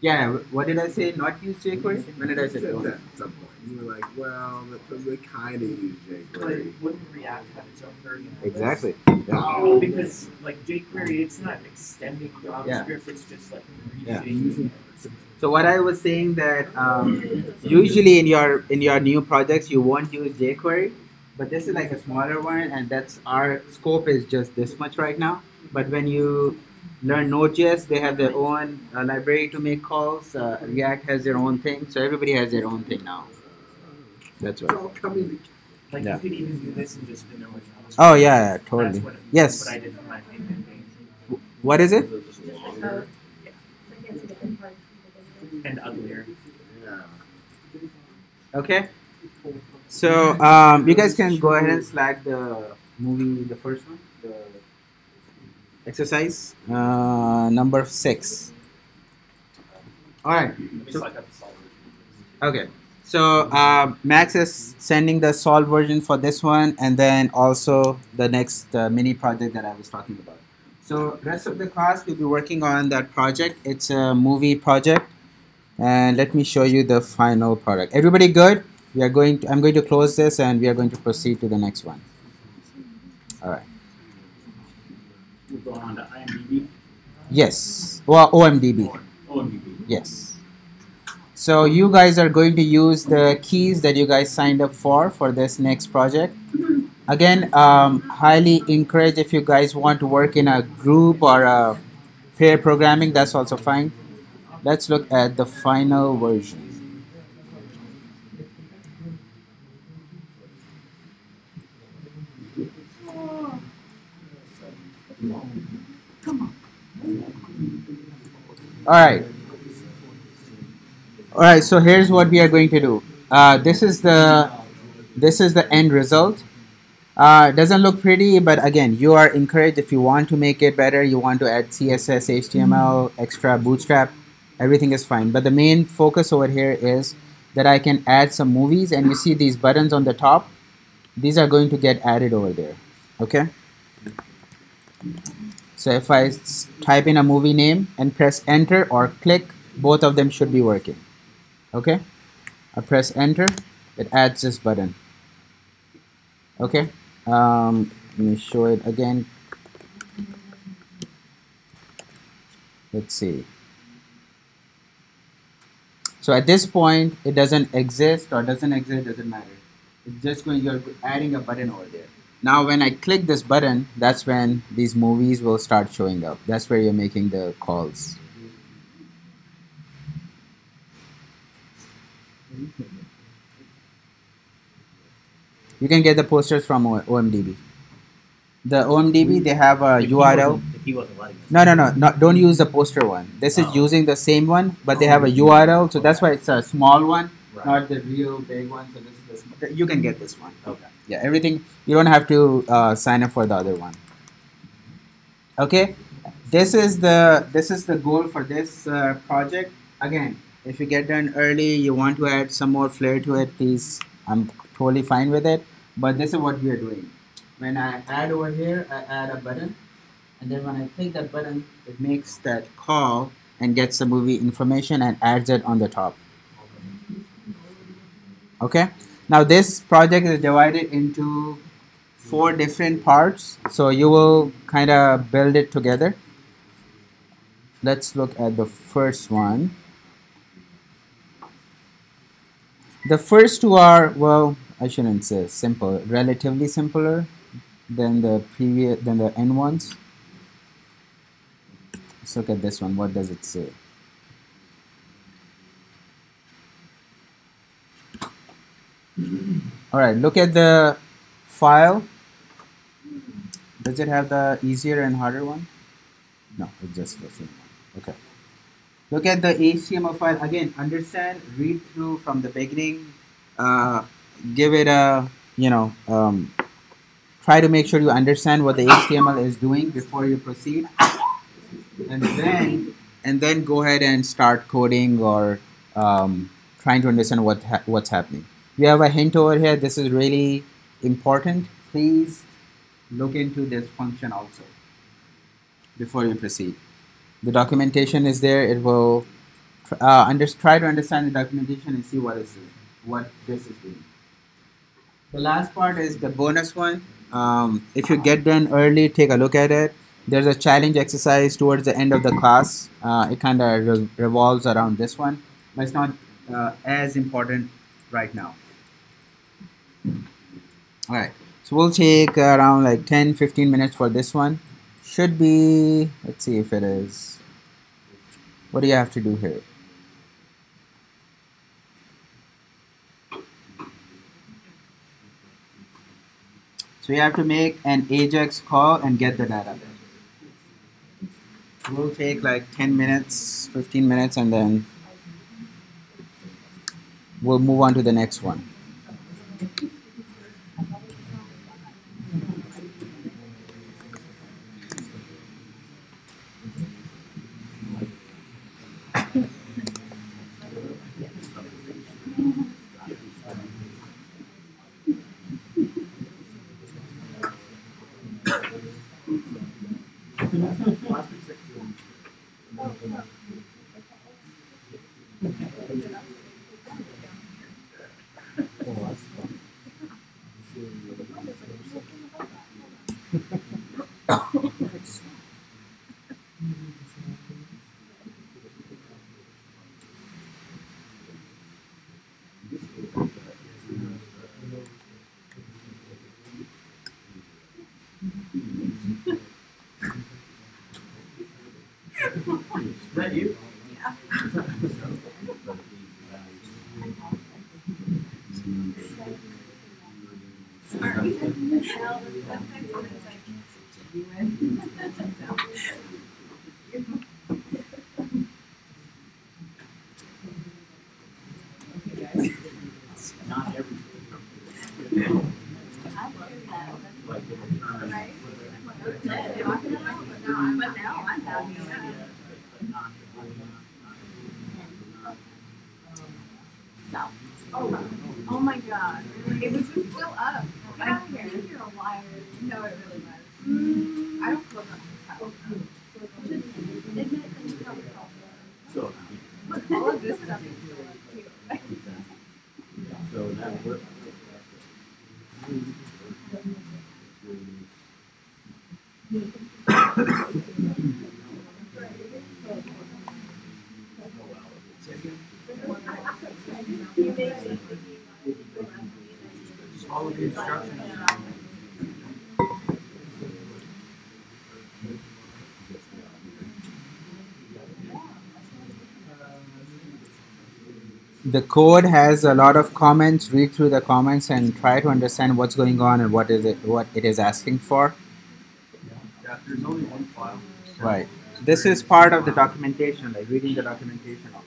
Yeah, what did I say? Not use jQuery? When did I You say said don't? that at some point. You were like, well, they kind of use But jQuery. wouldn't React have its own version of this? Exactly. Oh. Because like jQuery, it's not extending JavaScript, it's just like Yeah. reading. So what I was saying that usually in your new projects you won't use jQuery, but this is like a smaller one, and that's our scope is just this much right now. But when you learn Node.js, they have their own library to make calls. React has their own thing, so everybody has their own thing now. That's It's right. all coming together. Like Yeah. you could even do this in just vanilla JavaScript. Oh yeah, totally. That's Yes. what I did for my main thing. What is it? And uglier. Yeah. Okay. So you guys can go ahead and select the movie, the first one, the exercise number 6. All right. Just like that's solid. Okay. So Max is sending the solved version for this one, and then also the next mini project that I was talking about. So rest of the class we'll be working on that project. It's a movie project, and let me show you the final product. Everybody good? We are going. I'm going to close this, and we are going to proceed to the next one. All right. We're going on to IMDb. Yes. Well, OMDB. OMDB. Yes. So you guys are going to use the keys that you guys signed up for this next project. Again, highly encourage if you guys want to work in a group or a pair programming, that's also fine. Let's look at the final version. All right, so here's what we are going to do. This is the end result. Doesn't look pretty, but again, you are encouraged if you want to make it better, you want to add CSS, HTML, extra bootstrap, everything is fine. But the main focus over here is that I can add some movies, and you see these buttons on the top. These are going to get added over there. Okay? So if I type in a movie name and press enter or click, both of them should be working. Okay? I press enter, it adds this button. Okay? Let me show it again. Let's see. So at this point, it doesn't exist or doesn't exist, doesn't matter. It's just going, you're adding a button over there. Now when I click this button, that's when these movies will start showing up. That's where you're making the calls. You can get the posters from OMDB. The OMDB, they have a URL. If he wasn't letting us. No, don't use the poster one. This is Oh. using the same one, but they have a URL, so that's why it's a small one, Right. not the real big one. So this is the you can get this one. Okay. Yeah, everything. You don't have to sign up for the other one. Okay, this is the goal for this project. Again, if you get done early, you want to add some more flair to it, please. I'm totally fine with it. But this is what we are doing. When I add over here, I add a button, and then when I click that button, it makes that call and gets the movie information and adds it on the top. Okay. Now this project is divided into 4 different parts, so you will kind of build it together. Let's look at the first one. The first 2 are, well, I shouldn't say simple, relatively simpler than the N ones. Let's look at this one. What does it say? All right, look at the file. Does it have the easier and harder one? No, it's just the same one. Okay. Look at the HTML file. Again, understand, read through from the beginning. Give it a, try to make sure you understand what the HTML is doing before you proceed. And then go ahead and start coding or trying to understand what's happening. You have a hint over here. This is really important. Please look into this function also before you proceed. The documentation is there. It will try to understand the documentation and see what this is doing. The last part is the bonus one. If you get done early, take a look at it. There's a challenge exercise towards the end of the class. It kind of revolves around this one, but it's not as important right now. All right, so we'll take around like 10-15 minutes for this one. Should be, let's see if it is. What do you have to do here? So you have to make an AJAX call and get the data. We'll take like 10 minutes, 15 minutes, and then we'll move on to the next one. Is that you? Not everything. Oh my god. It was just still up. I think you're a liar. No, it really was. I don't feel comfortable. Just admit that you don't feel. So, But all of this stuff is still up too. so that worked. Just follow the instructions. The code has a lot of comments. Read through the comments and try to understand what's going on and what it is asking for. there's only one file. Right. This is part of the documentation, like reading the documentation also.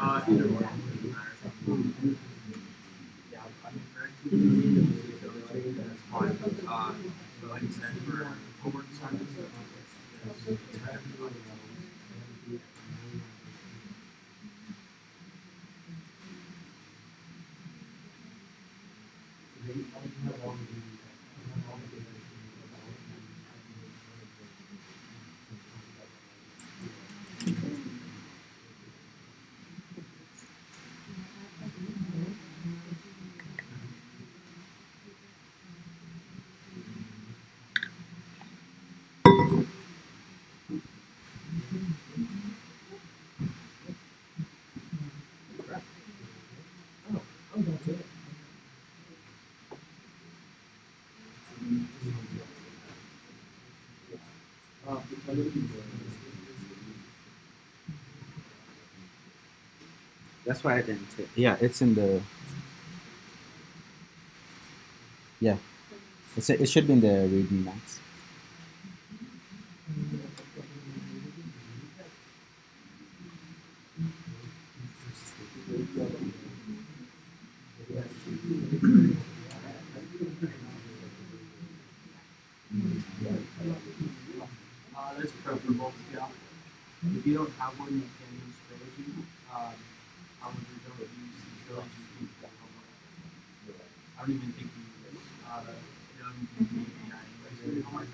Either one. Yeah, I mean, for activity, that's fine. But like you said, for homework assignments, it's for everybody. That's why I didn't say. Yeah, it's in the. Yeah, it should be in the reading max. That's preferable, yeah. If you don't have one, you can use trilogy. However, don't use the trilogy for homework. I don't even think you don't even think the API anyways for homework.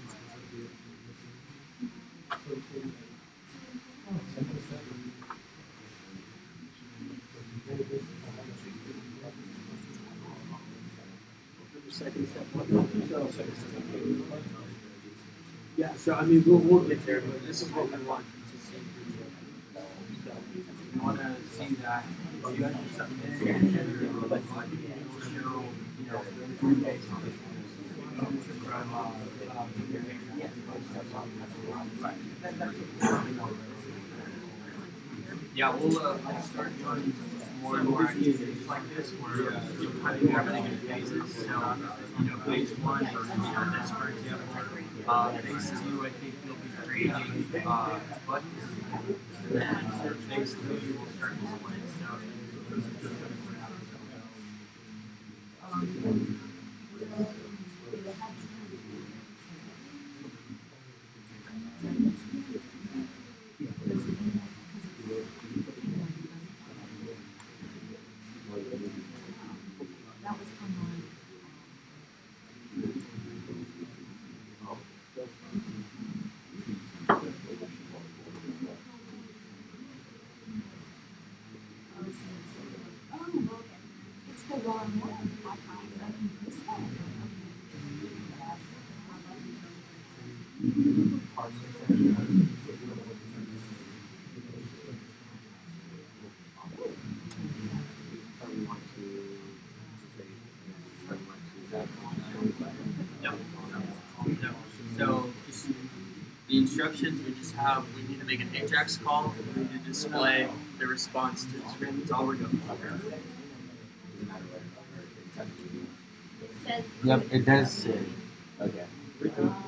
Yeah, so I mean, we'll get there, but this is what we want to see. So we want to see that you guys are submitting and you're like, you'll show, you know, based on yeah, we'll start doing more and more activities like this where you kind of do everything in phases. So, you know, phase one, you're going to start this, for example. Phase two, I think you'll be creating buttons. And then phase three, we'll start displaying stuff. No. So just the instructions we just have, we need to make an Ajax call, we need to display the response to the script. That's all we're doing. Yep, it does. Okay.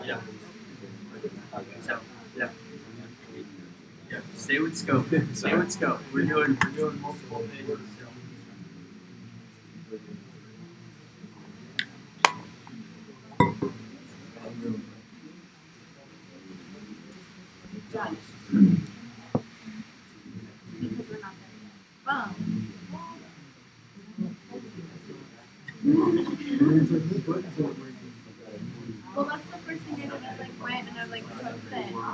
Yeah. So yeah. Yeah. Stay with scope. Stay with scope. We're doing multiple pages. So.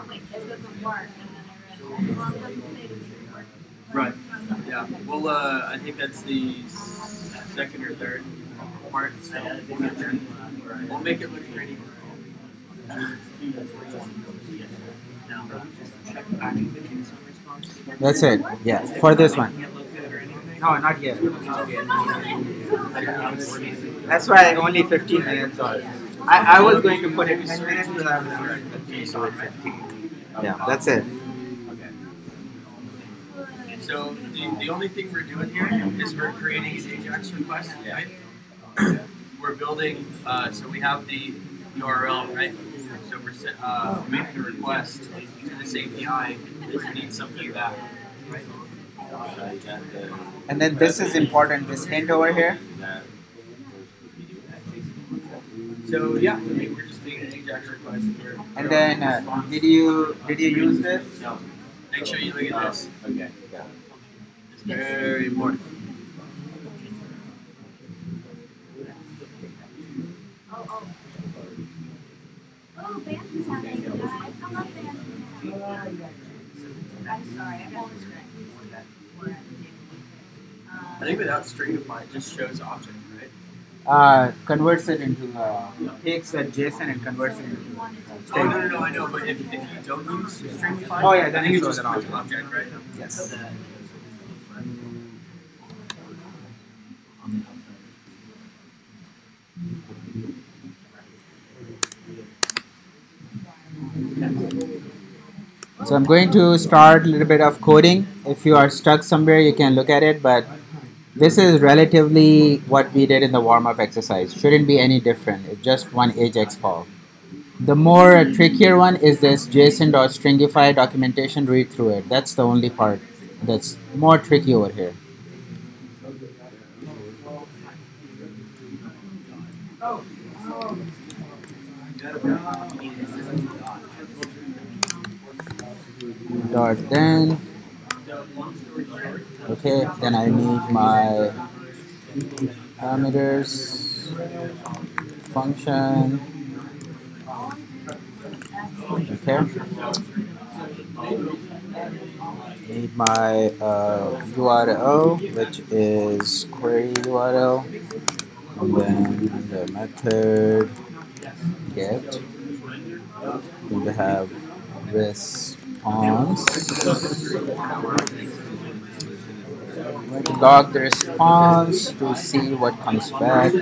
like, it doesn't work. And then I realized, well, it doesn't say to me it works. Right. Yeah. Well, I think that's the second or third part. So we'll get there. We'll make it look pretty. That's it. Yeah, for this one. No, not yet. That's why only 15 minutes. Or I was going to put it 10 minutes, but I was going to 15, so it's 15. Yeah, that's it. So the only thing we're doing here is we're creating an AJAX request, right? We're building, so we have the URL, right? So we're making a request to this API that needs something back, right? And then this is important, this hint over here. So yeah, I mean, we're just making an AJAX request. And then did you use this? No. Make sure you look at this. Okay. It's very important. Oh, Bansy's happening, guys. I love Bansy's. I'm sorry, I got distracted. I think without stringify, it just shows object, right? Converts it into takes a JSON and converts it into Oh no, I know, but if you don't use stringify, oh yeah, then I think it it's shows just an an object. object, right? Yes. So I'm going to start a little bit of coding. If you are stuck somewhere, you can look at it, but this is relatively what we did in the warm-up exercise. Shouldn't be any different. It's just one AJAX call. The more trickier one is this JSON.stringify documentation. Read through it. That's the only part that's more tricky over here. Then okay, then I need my parameters, function. Okay, need my URL, which is query URL, and then the method get. We have response. I'm going to log the response to see what comes back.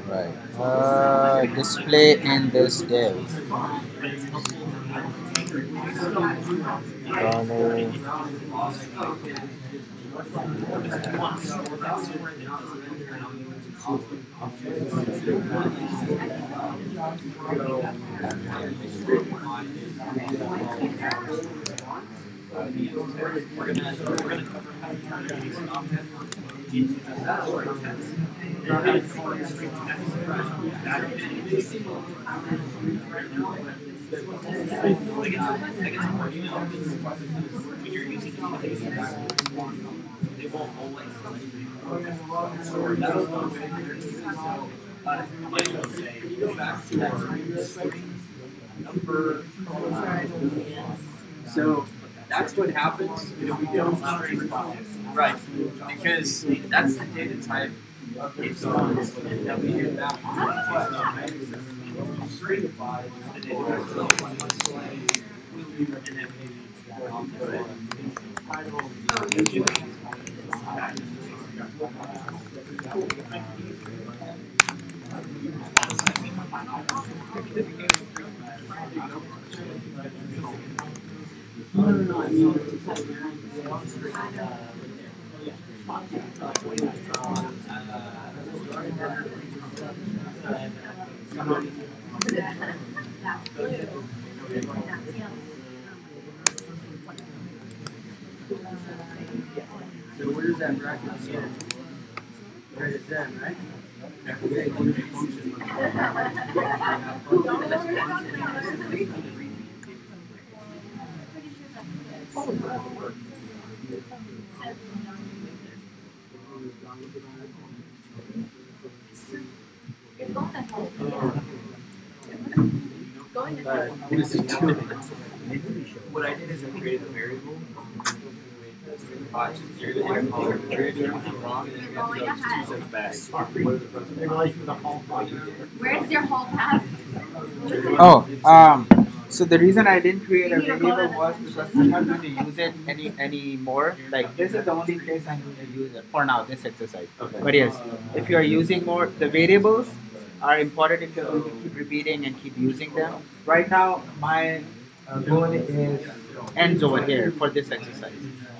Right. Display in this div. So that's what happens if we don't stringify. Right, because that's the data type response that we get back. Stringify is the data type. So where does that bracket sit? Right at that, right? What I did is I created a variable. Watch, you're going to call it everything wrong, and then you have to go 2 steps back. Where's your whole pass? Oh, so the reason I didn't create a variable was because I'm not going to use it anymore. Like this is the only place I'm going to use it for now, this exercise. Okay. But yes, if you are using more, the variables are important if you're going to keep repeating and keep using them. Right now, my goal is ends over here for this exercise.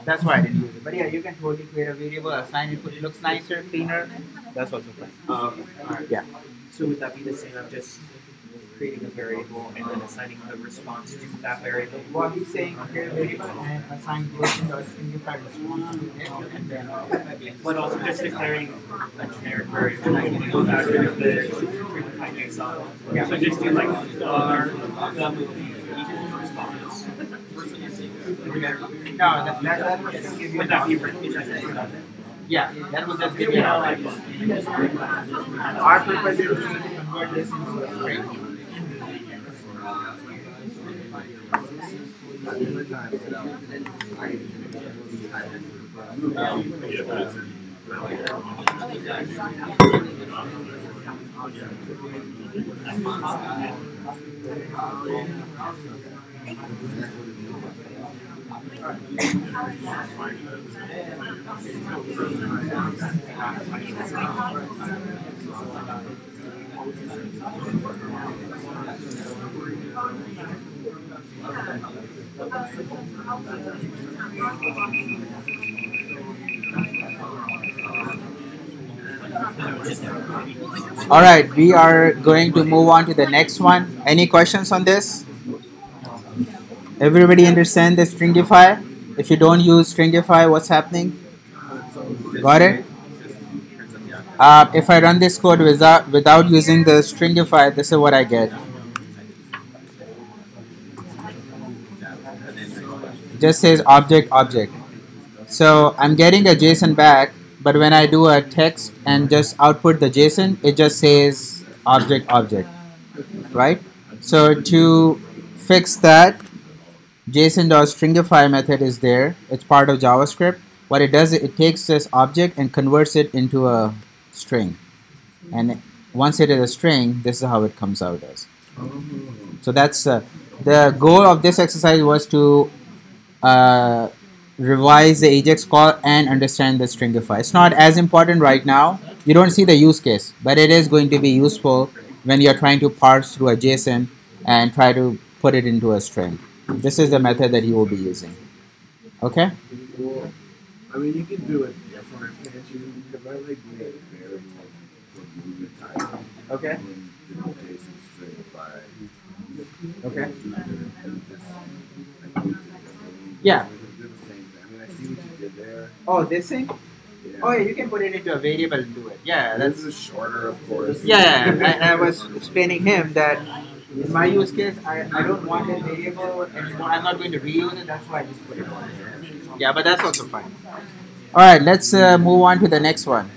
That's why I didn't use it. But yeah, you can totally create a variable, assign it, it looks nicer, cleaner. That's also fine. Alright. Yeah. So would that be the same of just creating a variable and then assigning the response to that variable? Well, he's saying create a variable and assign JSON or signified response to it, and then But also just declaring a generic variable like when you go back to the predefined JSON. Yeah. So just do like the movie equals response. no, that will just give you Would that be redundant? yeah, that will just give you our purpose is to convert this into a string. All right, we are going to move on to the next one. Any questions on this? Everybody understand the stringify? If you don't use stringify, what's happening? Got it? If I run this code without using the stringify, this is what I get. Just says object object. So I'm getting a JSON back, but when I do a text and just output the JSON, it just says object object, right? So to fix that, JSON.stringify method is there. It's part of JavaScript. What it does, it takes this object and converts it into a string. And once it is a string, this is how it comes out as. So that's the goal of this exercise was to revise the Ajax call and understand the stringify. It's not as important right now. You don't see the use case, but it is going to be useful when you're trying to parse through a JSON and try to put it into a string. This is the method that you will be using. Okay? Well, I mean, you can do it different, can't you? Because I like doing variables for movement type. Okay. And the JSON stringify. Okay. Just, Yeah. do the same thing. I mean, I see what you did there. Oh, this thing? Yeah. Oh, yeah, you can put it into a variable and do it. Yeah, This that's. is shorter, of course. Yeah, I was explaining him that in my use case, I don't want a variable anymore. I'm not going to reuse it. That's why I just put it on here. Yeah, but that's also fine. All right, let's move on to the next one.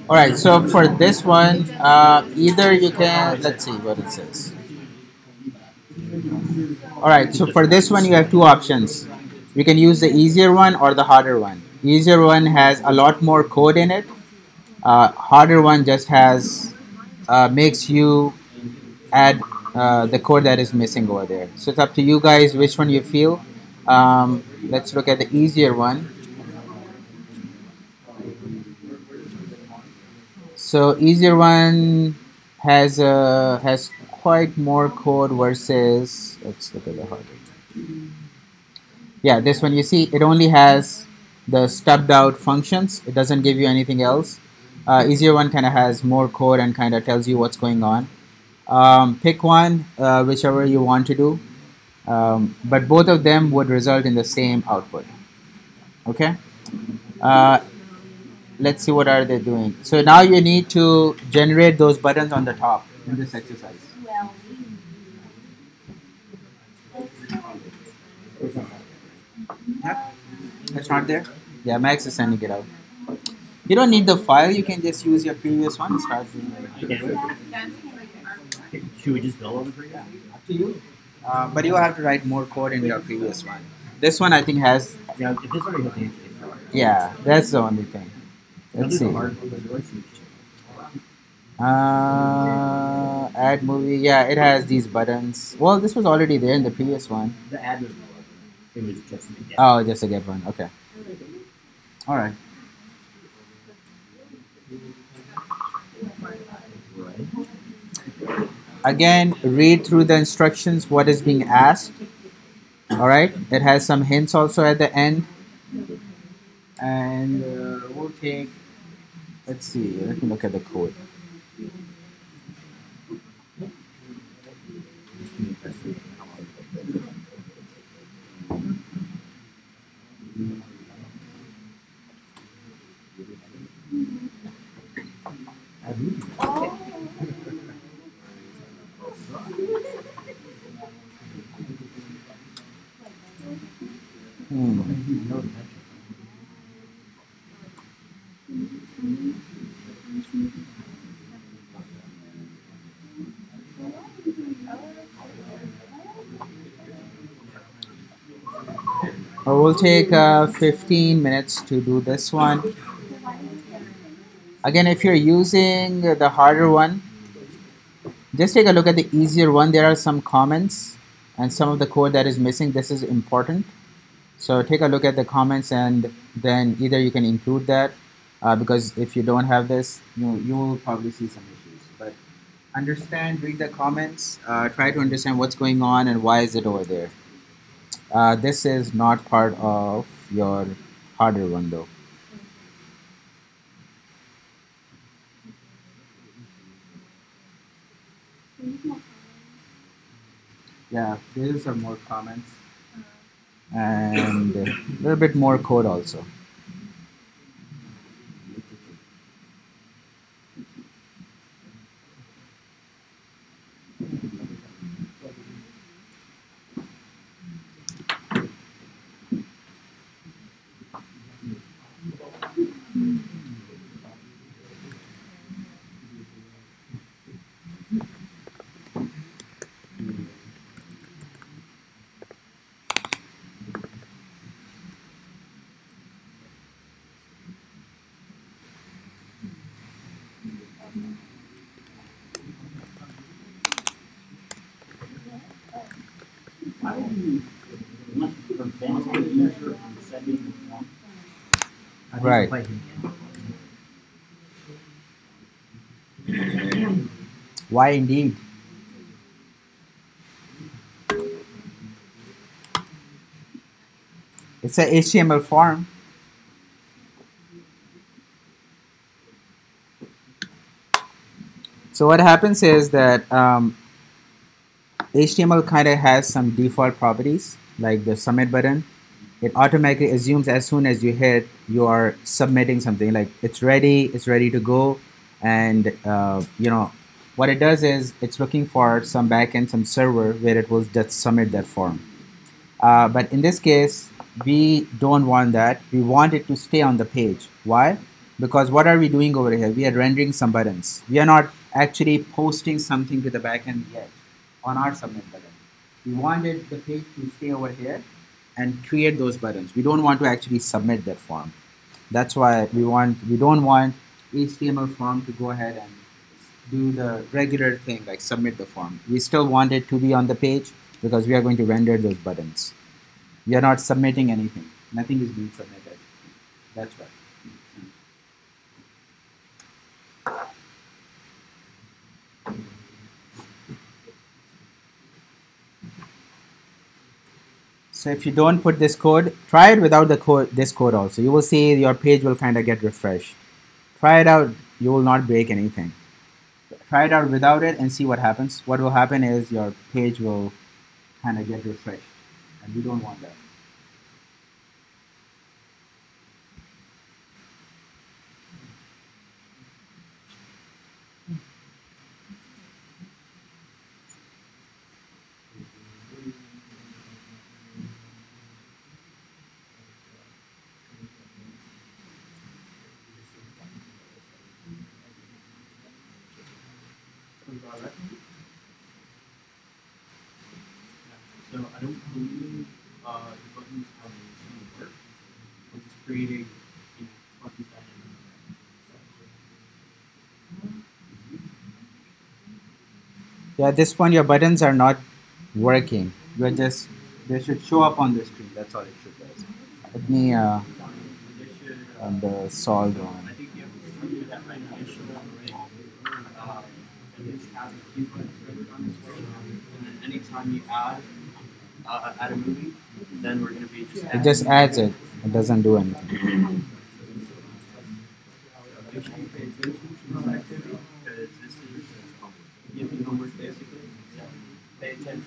All right, so for this one, either you can, let's see what it says. All right, so for this one, you have two options. You can use the easier one or the harder one. Easier one has a lot more code in it. Harder one just has makes you add the code that is missing over there. So it's up to you guys which one you feel. Let's look at the easier one. So easier one has quite more code versus, let's look at the harder. Yeah, this one you see it only has the stubbed out functions. It doesn't give you anything else. Easier one kind of has more code and kind of tells you what's going on. Pick one, whichever you want to do. But both of them would result in the same output. Okay. Uh, let's see what are they doing. So now you need to generate those buttons on the top in this exercise. Yep. It's not there. Yeah, Max is sending it out. You don't need the file. You can just use your previous one and start doing it. Should we just build on the previous? Yeah, up to you. But you have to write more code in your previous one. This one I think has. Yeah, if this already has the Yeah, that's the only thing. Let's see. Add movie. Yeah, it has these buttons. Well, this was already there in the previous one. The add was it was just a get. Oh, just a get one. Okay. All right. Again, read through the instructions. What is being asked? All right. It has some hints also at the end. And we'll take. Let's see. Let me look at the code. We'll take 15 minutes to do this one. Again, if you're using the harder one, just take a look at the easier one. There are some comments and some of the code that is missing. This is important. So take a look at the comments and then either you can include that because if you don't have this, you will probably see some issues. But understand, read the comments, try to understand what's going on and why is it over there. This is not part of your harder one though. Yeah, these are more comments and a little bit more code also. Right. Why indeed? It's a HTML form. So what happens is that HTML kind of has some default properties like the submit button. It automatically assumes as soon as you hit, you are submitting something, like it's ready to go. And what it does is it's looking for some backend, some server where it will just submit that form. But in this case, we don't want that. We want it to stay on the page. Why? Because what are we doing over here? We are rendering some buttons. We are not actually posting something to the backend yet on our submit button. We wanted the page to stay over here and create those buttons. We don't want to actually submit that form. That's why we don't want HTML form to go ahead and do the regular thing like submit the form. We still want it to be on the page because we are going to render those buttons. We are not submitting anything. Nothing is being submitted. That's right. So if you don't put this code, try it without the code, this code also. You will see your page will kind of get refreshed. Try it out. You will not break anything. Try it out without it and see what happens. What will happen is your page will kind of get refreshed, and we don't want that. So I don't believe the buttons have any work. We're just creating, buttons that Yeah, at this point your buttons are not working. You're just, they should show up on the screen. That's all it should do. Let me on the solve one. I think you have to do that right initial, right? And just have a few buttons rendered on the screen. And then anytime you add a movie, then we're going to be It just adds it. It doesn't do anything. Make sure you pay attention to this activity because this is giving homework basically. So pay attention.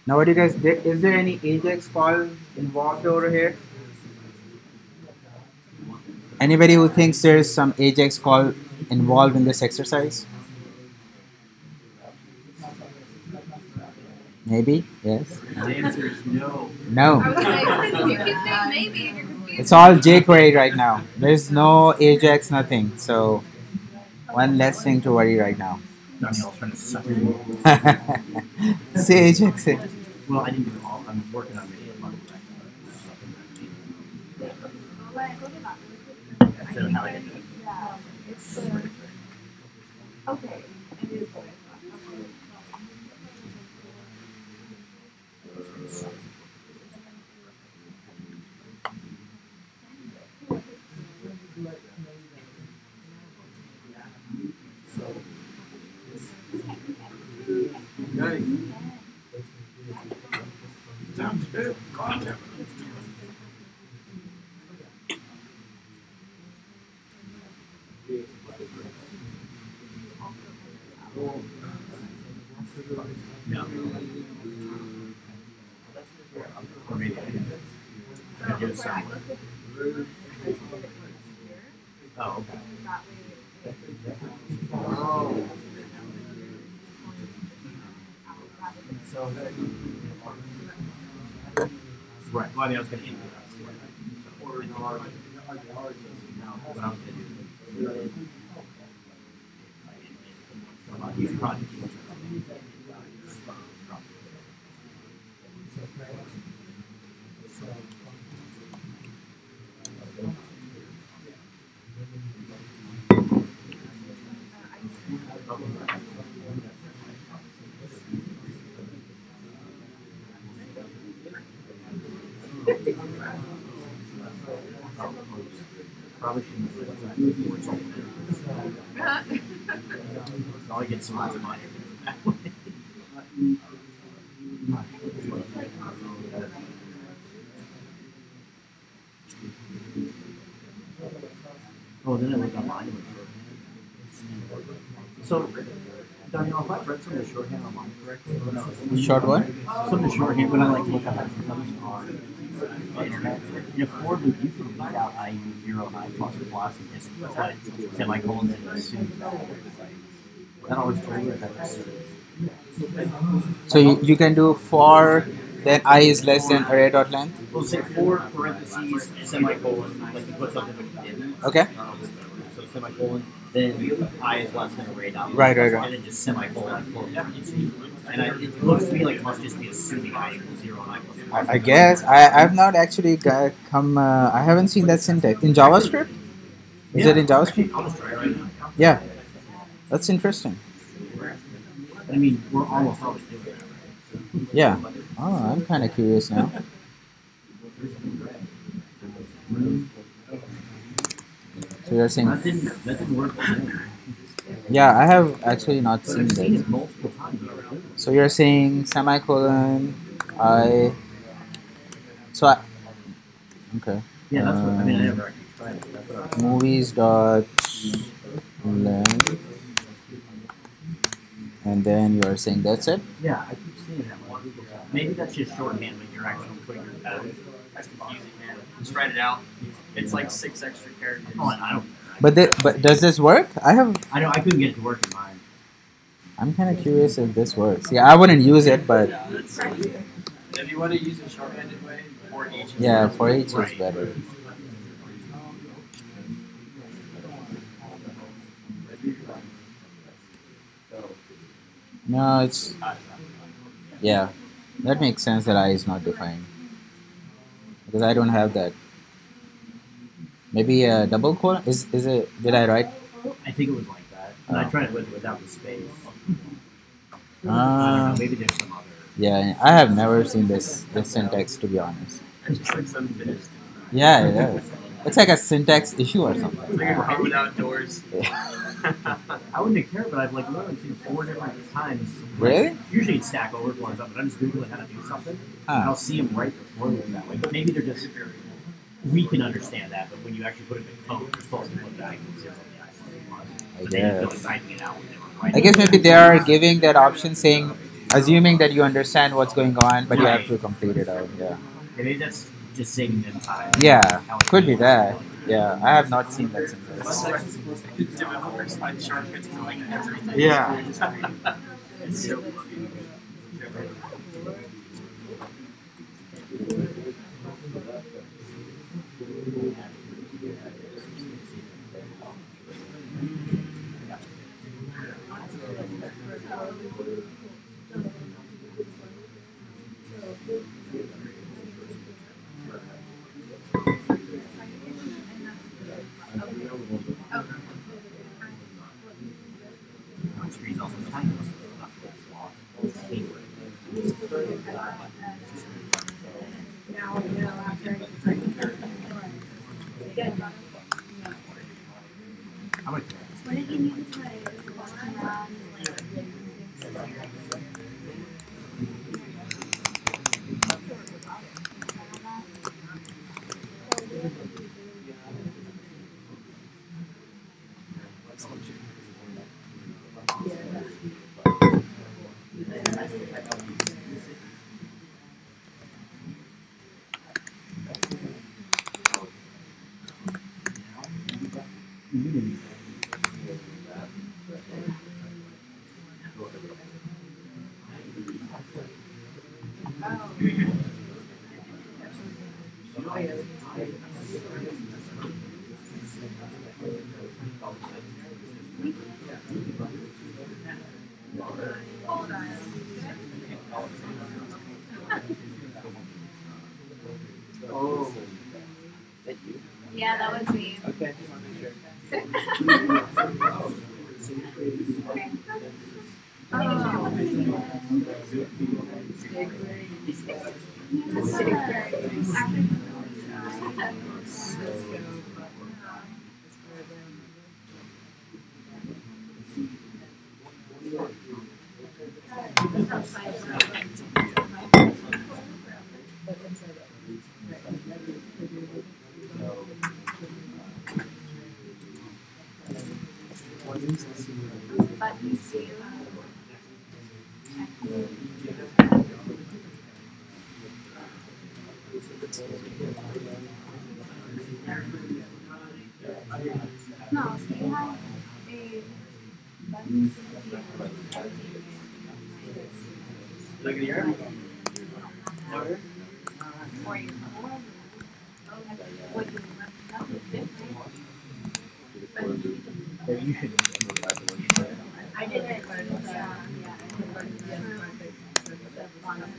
Now what do you guys, is there any Ajax call involved over here? Anybody who thinks there's some Ajax call involved in this exercise? Maybe? Yes? The answer is no. No. You can say maybe. It's all jQuery right now. There's no Ajax, nothing. So one less thing to worry right now. Daniel's trying to suck you. Say Ajax. Well, I didn't do it all. I'm working on it. So how I did it. Okay. Okay. Sounds good. Gotcha. Yeah. Or maybe I did this. I did some. Oh, okay. Oh. So, right. Well, I mean, I was going to input that. So, or no, what I was going to do. These projects. Probably shouldn't do that before it's all finished. I'll get some last money. Oh, then I look online. So, Daniel, if I've read some of the shorthand online correctly, Short what? some of the shorthand when I like look up something on the internet, in a for loop you can read out I 0 I plus plus and just put semicolons and assume that always true. So you can do for then I is less than array.length. We'll say for parentheses semicolon, like you put something but you didn't. Okay. So semicolon, then I is less than array dot Right. and then just semicolon for and it looks to me like it must just be assuming I equals 0 and I plus plus. I guess I've not actually come. I haven't seen that syntax in JavaScript. Is it in JavaScript? I'll just try it right now. Yeah, that's interesting. I mean, we're almost always doing that, right? Yeah. Oh, I'm kind of curious now. So you're saying? That didn't work. Yeah, I have actually not seen I've seen that. it multiple times. So you're saying semicolon I. So I. Okay. Yeah, that's what I mean. I never actually tried it. That's what I was Movies dot length, and then you are saying that's it. Yeah, I keep seeing that one. Maybe that's just shorthand, but you're actually putting your That's confusing, man. Just write it out. It's like 6 extra characters. Oh, I don't. But does this work? I know I couldn't get it to work in mine. I'm kind of curious if this works. Yeah, I wouldn't use it, but Yeah, that's if you want to use a shorthanded way, for each. yeah, for each is better. No, it's yeah. That makes sense that I is not defined because I don't have that. Maybe a double colon is it? Did I write? I think it was like that. And I tried it without the space. I don't know. Maybe there's some other. Yeah, I have never seen this syntax, to be honest. It's just like some finished. Yeah, it is. It's like a syntax issue or something. It's like a car without doors. I wouldn't have cared, but I've like literally seen 4 different times. Really? Usually it's Stack Overflow and stuff, but I'm just googling how to do something, and I'll see them right before them that way. But maybe they're just we can understand that, but when you actually put it in code, you're supposed to put that equals 0 I but then you feel guess. like typing it out when they were writing. I guess maybe they are giving that option saying, assuming that you understand what's going on, but you have to complete it out. Yeah. Maybe that's just saving them time. Yeah, could be that. Yeah, I have not seen that syntax. Developers find shortcuts for like everything. Yeah. It's so funny. My screen's also tiny. Now we know after it's like How much? What did you need to like walk around Oh, Yeah, that was me. okay. Just want to make sure. But you see, No, he has a button. Look at your Or you what nothing's different. But You should I did it, but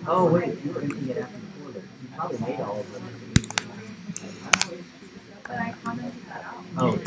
Oh wait, you were emptying it after before this. You probably made all of them. but I commented that out. Oh.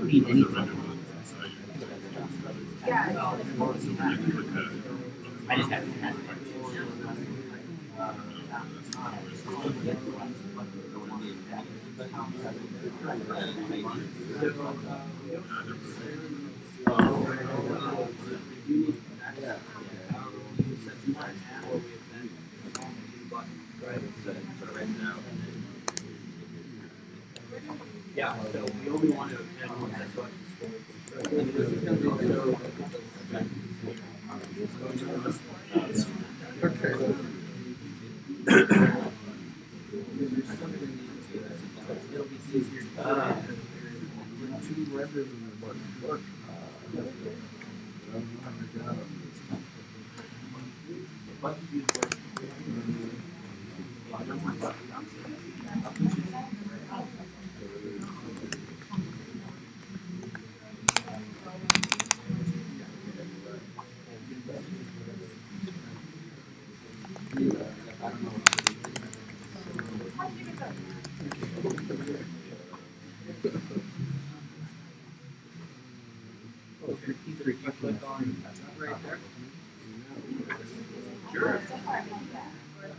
Need anything. I just have to have it. Yeah, so we only want to Okay. Two renders in one book.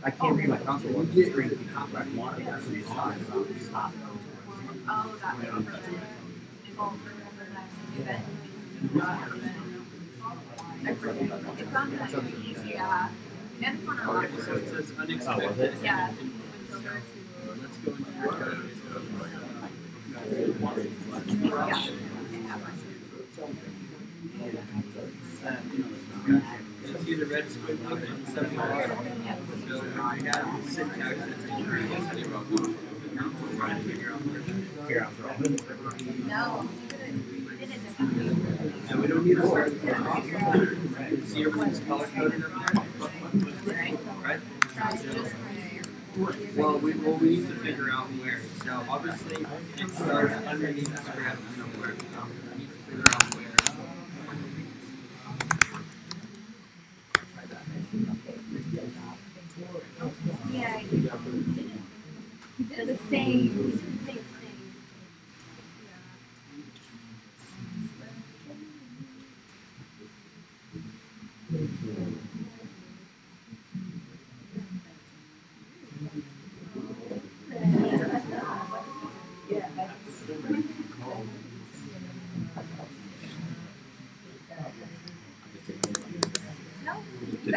I can't read my console on the screen. I want to stop. Oh, that way. It's on the yeah. And it's on our so it says Oh, was unexpected. it? yeah. Let's go into your see the red squid up in 7 hours. So I got syntax that's in your trying to figure out Here, I'm drawing. No. and we don't need to start with the top. See everything's color coded up there? Right? Well, we need to figure out where. So obviously it starts underneath the script somewhere. We need to figure out where. Yeah, he did the same thing. We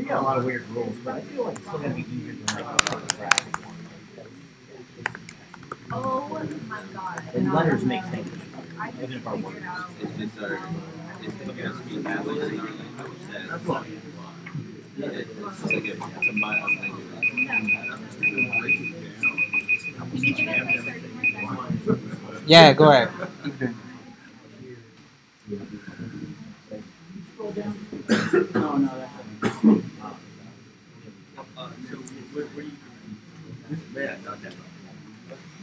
got a lot of weird rules, but I feel like it's still gonna be easier than like the graphic one. Oh my god. And letters make things. Even if our words. Yeah, go ahead. Keep doing.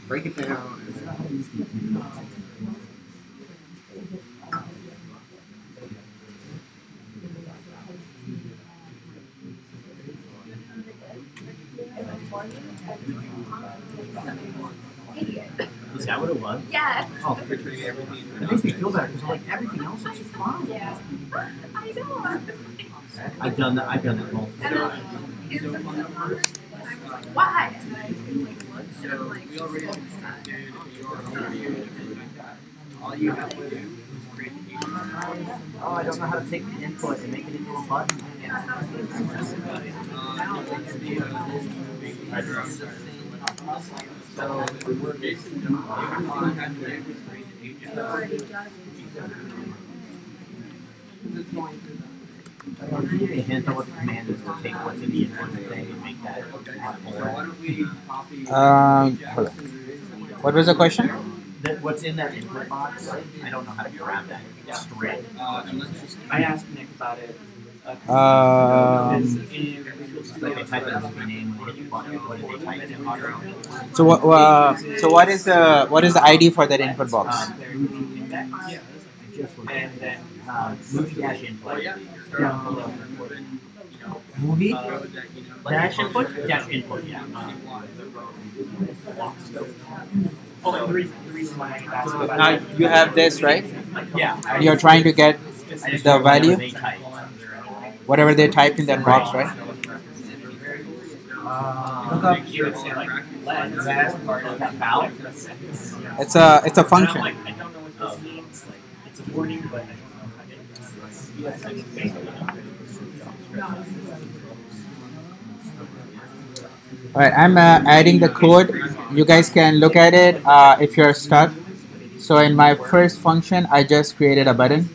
Break it down. Is that what it was? Yeah. Oh, it makes me feel better because like everything else is fine. Yeah. I know. I've done that multiple And times. then is the sun on it? And I was like, why? And then I like looked and I'm like, All you have to do is create the Oh, I don't know how to take the input and make it into a button. So we're basically all you have to do is create an agent. it already does. Can you give me a hint of what the command is to take what's in the input thing and make that Why don't we copy? Hold on. What was the question? what's in that input box? I don't know how to grab that straight. I asked Nick about it. Like they type in the name and hit the button. What did they type in? So what is the ID for that input box? And then movie dash input. Down below. Movie dash input? Dash input, yeah. Oh, the reason why I asked about Now it. you have this, right? Yeah. You're trying to get I just the know value, they type. whatever they typed in that box, right? Make sure it's in like lens as part of that value. It's a function. I'm like, I don't know what this means. Like, it's a warning, but I don't know how to All right, I'm adding the code. You guys can look at it if you're stuck. So in my first function, I just created a button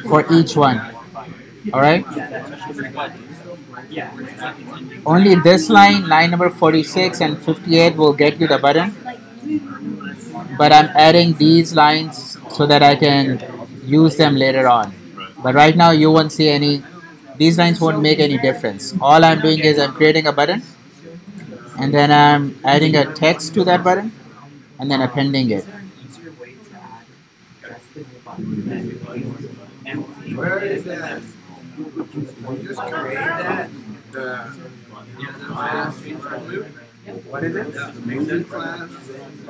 for each one. All right. Only this line number 46 and 58 will get you the button. But I'm adding these lines so that I can use them later on. But right now you won't see any. These lines won't make any difference. All I'm doing is I'm creating a button, and then I'm adding a text to that button, and then appending it. Where is that? You just create that? The class. What is it? The movie class?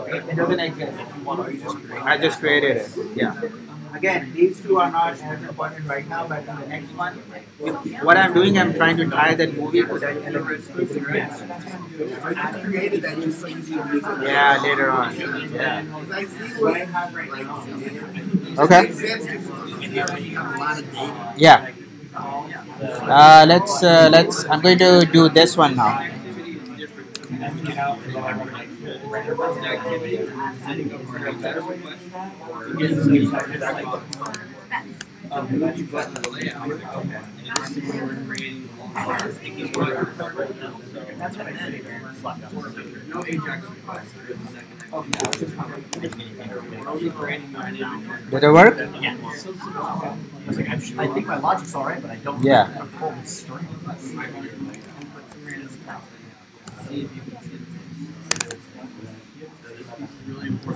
It doesn't exist. I just created it. Yeah. Again, these two are not as important right now, but in the next one, what I'm doing, I'm trying to tie that movie to that element. I created that just so you can use it. Yeah, later on. Yeah. Because I see what like, Okay. makes sense because you have a lot of data. Yeah. Let's. I'm going to do this one now. Did it work? Yeah. I think my logic's alright, but I don't know Yeah. how to pull the string.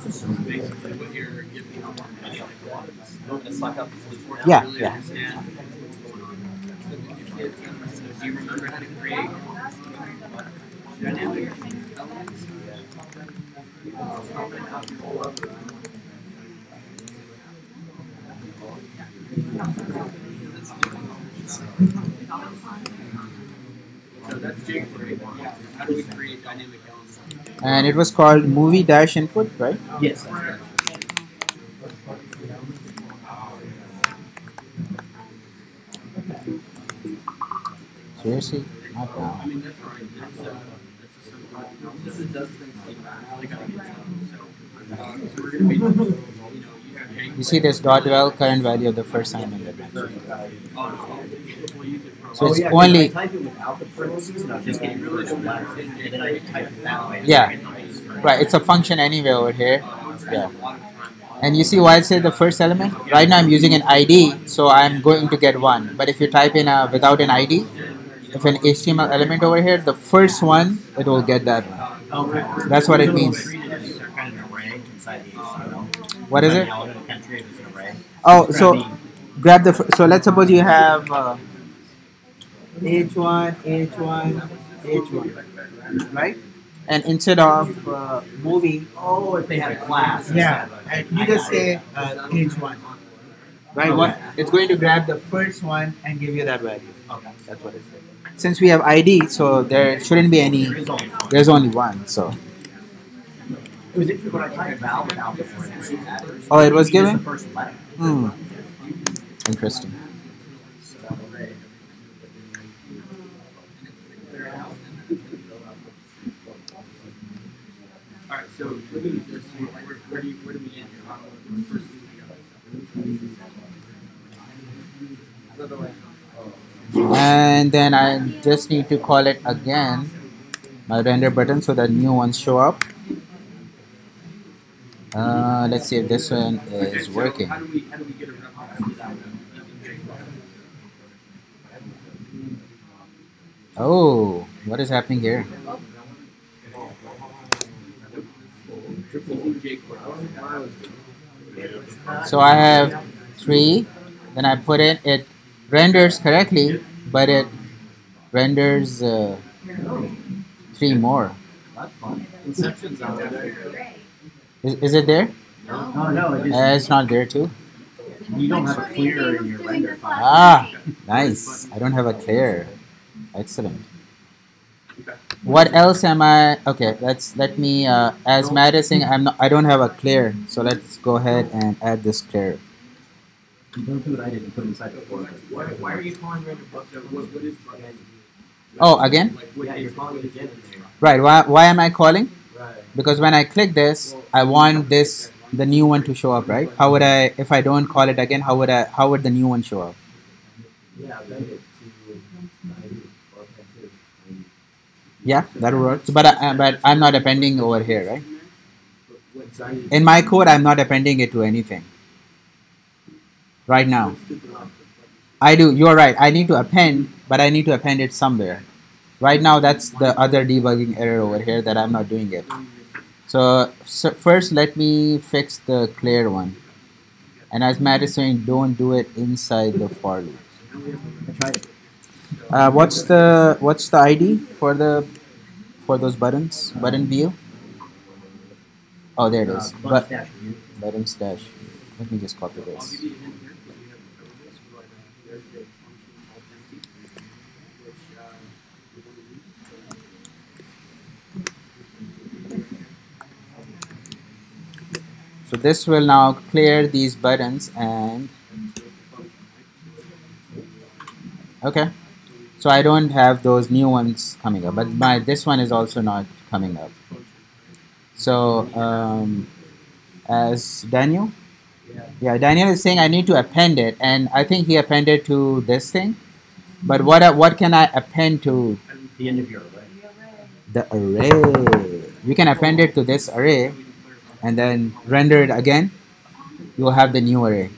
basically what you're giving them. It's like a Yeah, really yeah. understand. Do you remember how to create dynamic elements? So that's jQuery. How do we create dynamic elements? And it was called movie dash input, right? Yes. Seriously? Not now. I mean, that's right. That's a simple. This is does things like that. Really gotta get so we're gonna be, you have jQuery. You see this dot well current value of the first element. So it's only. If I type it without the parentheses, and I'm just getting rid of the letters, and then I type it that way. Yeah. Right, it's a function anyway over here. Yeah. And you see why it says the first element? Right now I'm using an ID, so I'm going to get 1. But if you type in without an ID, if an HTML element over here, the first one, it will get that one. Okay. That's what it means. What is it? Oh, so grab the, so let's suppose you have H1, H1, H1, right? And instead of movie, Oh, if they had a class. yeah, and you just say H1, right? What it's going to grab the first one and give you that value. Okay. That's what it says. Since we have ID, so there shouldn't be any. There's only one, so. It was interesting when I typed Val without the parentheses. Oh, it was Just given. the first letter. Hmm. Interesting. Alright, so let me just, where do we end here? And then I just need to call it again, my render button, so that new ones show up. Let's see if this one is working. How do we get a reference to that? Oh, what is happening here? So I have 3, then I put in, it renders correctly, but it renders 3 more. That's fun. Inception's out there. Is it there? No, It's not there too. you don't have a clear in your render file. Ah, nice. I don't have a clear. Excellent. What else am I? Okay, let me. As Matt is saying, I don't have a clear. So let's go ahead and add this clear. Don't do what I did and put it inside the folder. Why are you calling render buffer? What is Oh, again? Yeah, you're calling it again. Right. Why am I calling? Right. Because when I click this, I want the new one to show up, right? How would I, if I don't call it again, how would the new one show up? Yeah, Yeah, that works. But I'm not appending over here, right? In my code, I'm not appending it to anything right now. I do. You're right. I need to append, but I need to append it somewhere. Right now, that's the other debugging error over here that I'm not doing it. So first, let me fix the clear one. And as Matt is saying, don't do it inside the for loop. I tried it. What's the ID for those buttons? Button view. Oh, there it is. But button stash. Let me just copy this. So this will now clear these buttons and okay. So I don't have those new ones coming up, but this one is also not coming up. So as Daniel, yeah, Daniel is saying I need to append it, and I think he appended to this thing. But what can I append to? The end of your array. The array. You can append it to this array, and then render it again. You will have the new array.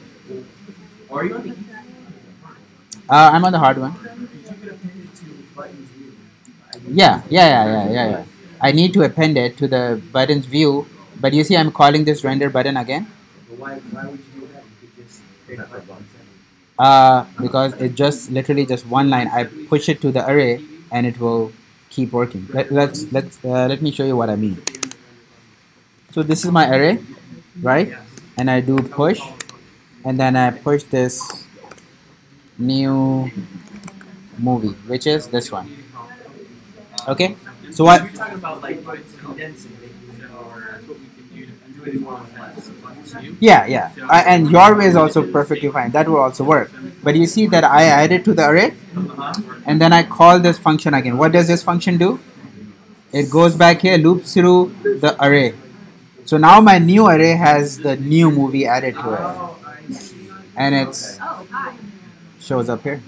Are you on the I'm on the hard one. Yeah. I need to append it to the buttons view, But you see I'm calling this render button again. But why would you do that? You could just create a button. Because it just literally just one line. I push it to the array and it will keep working. Let me show you what I mean. So this is my array, right? And I do push, and then I push this new movie, which is this one. Okay. So what? You're talking about like condensing, so that's what we can do to do more with less. Yeah. And your way is also perfectly fine. That will also work. But you see that I added to the array, and then I call this function again. What does this function do? It goes back here, loops through the array. So now my new array has the new movie added to it, and it's shows up here.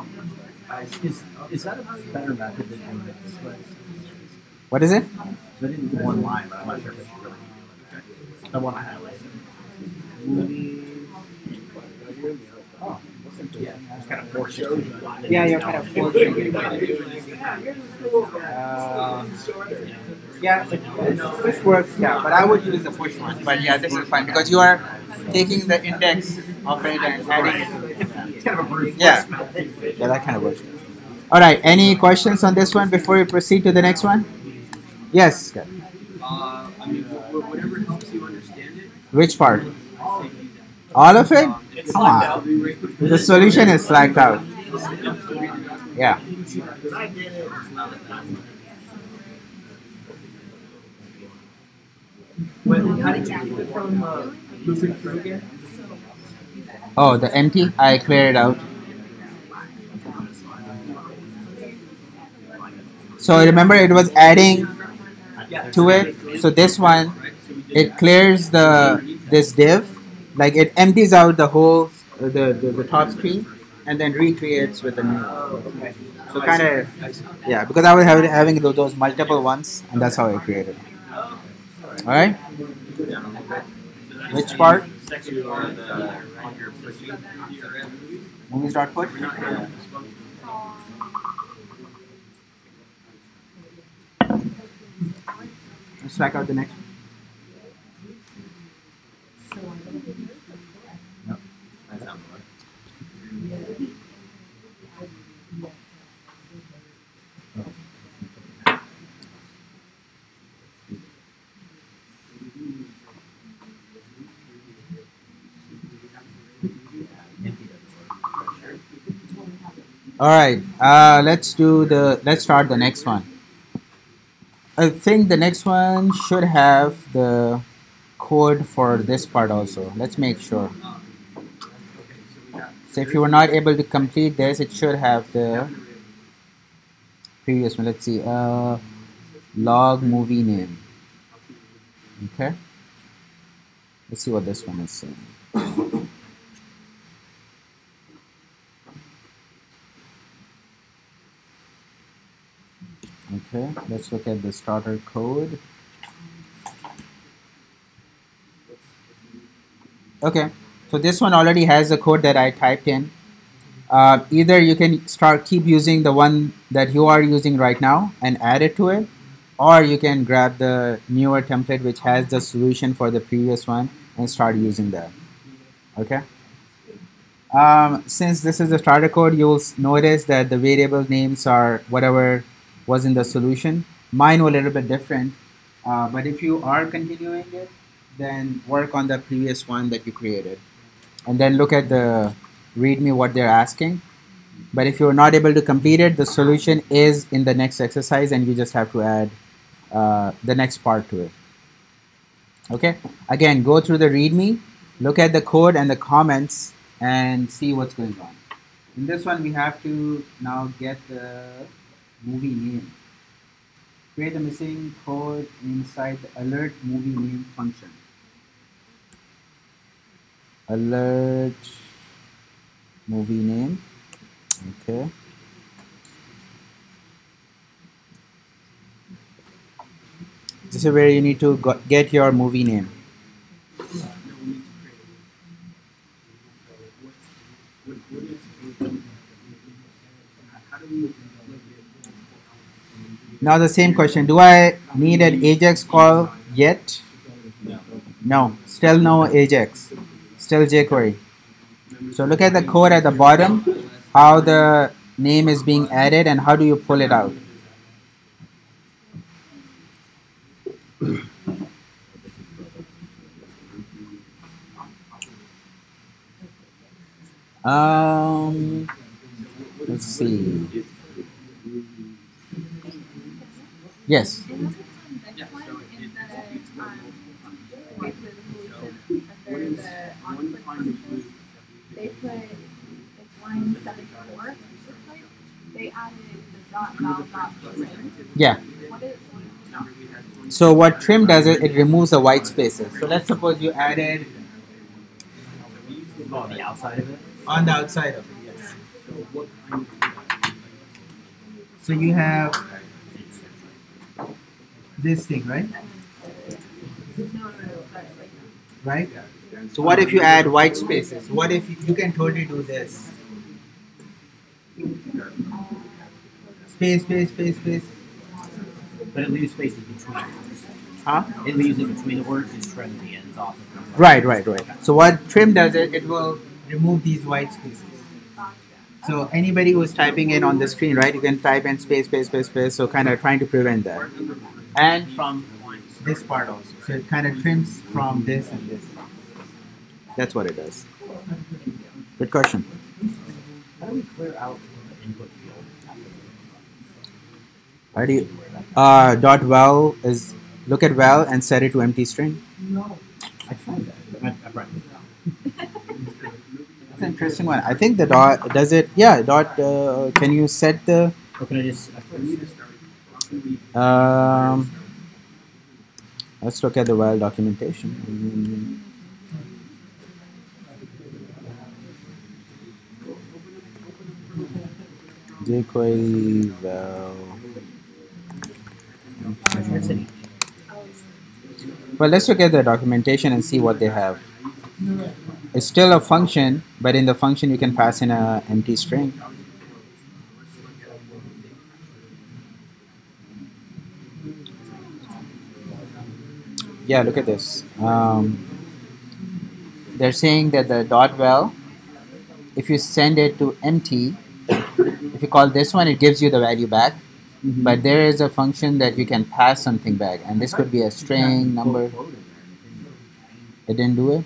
Is that a better method than doing it this way? What is it? So I didn't do one line, but I'm not sure if it's really the one I highlighted. Movie. Oh, yeah, it's kind of forcing. Yeah, you're kind of forcing it. Yeah, this works. Yeah, but I would use the push one. But yeah, this is fine because you are taking the index of it and adding it to it. It's kind of a brute Yeah, force method. yeah, that kind of works. All right. Any questions on this one before we proceed to the next one? Yes. Scott. I mean, whatever helps you understand it. Which part? All of it? Come on. The solution is slacked out. Yeah. How did you keep it from looping through again? Oh, the empty? I clear it out. So remember it was adding to it. So this one, it clears this div, like it empties out the whole the top screen and then recreates with the new one. So kind of, yeah, because I was having those multiple ones and that's how I created. All right. Which part? Movies.put. Let's track out the next one. All right, let's start the next one. I think the next one should have the code for this part also. Let's make sure. So if you were not able to complete this, it should have the previous one. Let's see, log movie name. Okay, let's see what this one is saying. Okay, let's look at the starter code. Okay, so this one already has the code that I typed in. Either you can keep using the one that you are using right now and add it to it, or you can grab the newer template which has the solution for the previous one and start using that. Okay. Since this is the starter code, you'll notice that the variable names are whatever was in the solution. Mine were a little bit different, but if you are continuing it, then work on the previous one that you created and then look at the readme what they're asking. But if you're not able to complete it, the solution is in the next exercise and you just have to add the next part to it. Okay, again, go through the readme, look at the code and the comments and see what's going on. In this one, we have to now get the movie name. Create the missing code inside the alert movie name function. Alert movie name. Okay. This is where you need to get your movie name. Now the same question, do I need an AJAX call yet? No, still no Ajax, still jQuery. So look at the code at the bottom, how the name is being added and how do you pull it out. Let's see. Yes. It has this one in the basically the solution under the on-click function. They put it's line 74. They added the .val.trim. Yeah. What is that? So what trim does it removes the white spaces. So let's suppose you added On the outside of it? on the outside of it, yes. So you have this thing, right? No, sorry, like Right? So what if you add white spaces? What if you can totally do this? Space, space, space, space. But it leaves spaces between words. Huh? It leaves it between the words and trims the ends off of them. Right, right, right. So what trim does it will remove these white spaces. So anybody who's typing in on the screen, right, you can type in space, space, space, space, so kind of trying to prevent that. And from this part also. So it kind of trims from this and this. That's what it does. Good question. How do we clear out the input field? How do you, dot val is, look at val and set it to empty string. I tried that. I've written it down. That's an interesting one. I think the dot, does it, yeah, dot, can you set the, Or can I just... let's look at the val documentation. jQuery val. Well, let's look at the documentation and see what they have. It's still a function, but in the function you can pass in an empty string. Yeah, look at this. They're saying that the dot val, if you send it to empty, if you call this one, it gives you the value back. But there is a function that you can pass something back, and this could be a string, number. It didn't do it.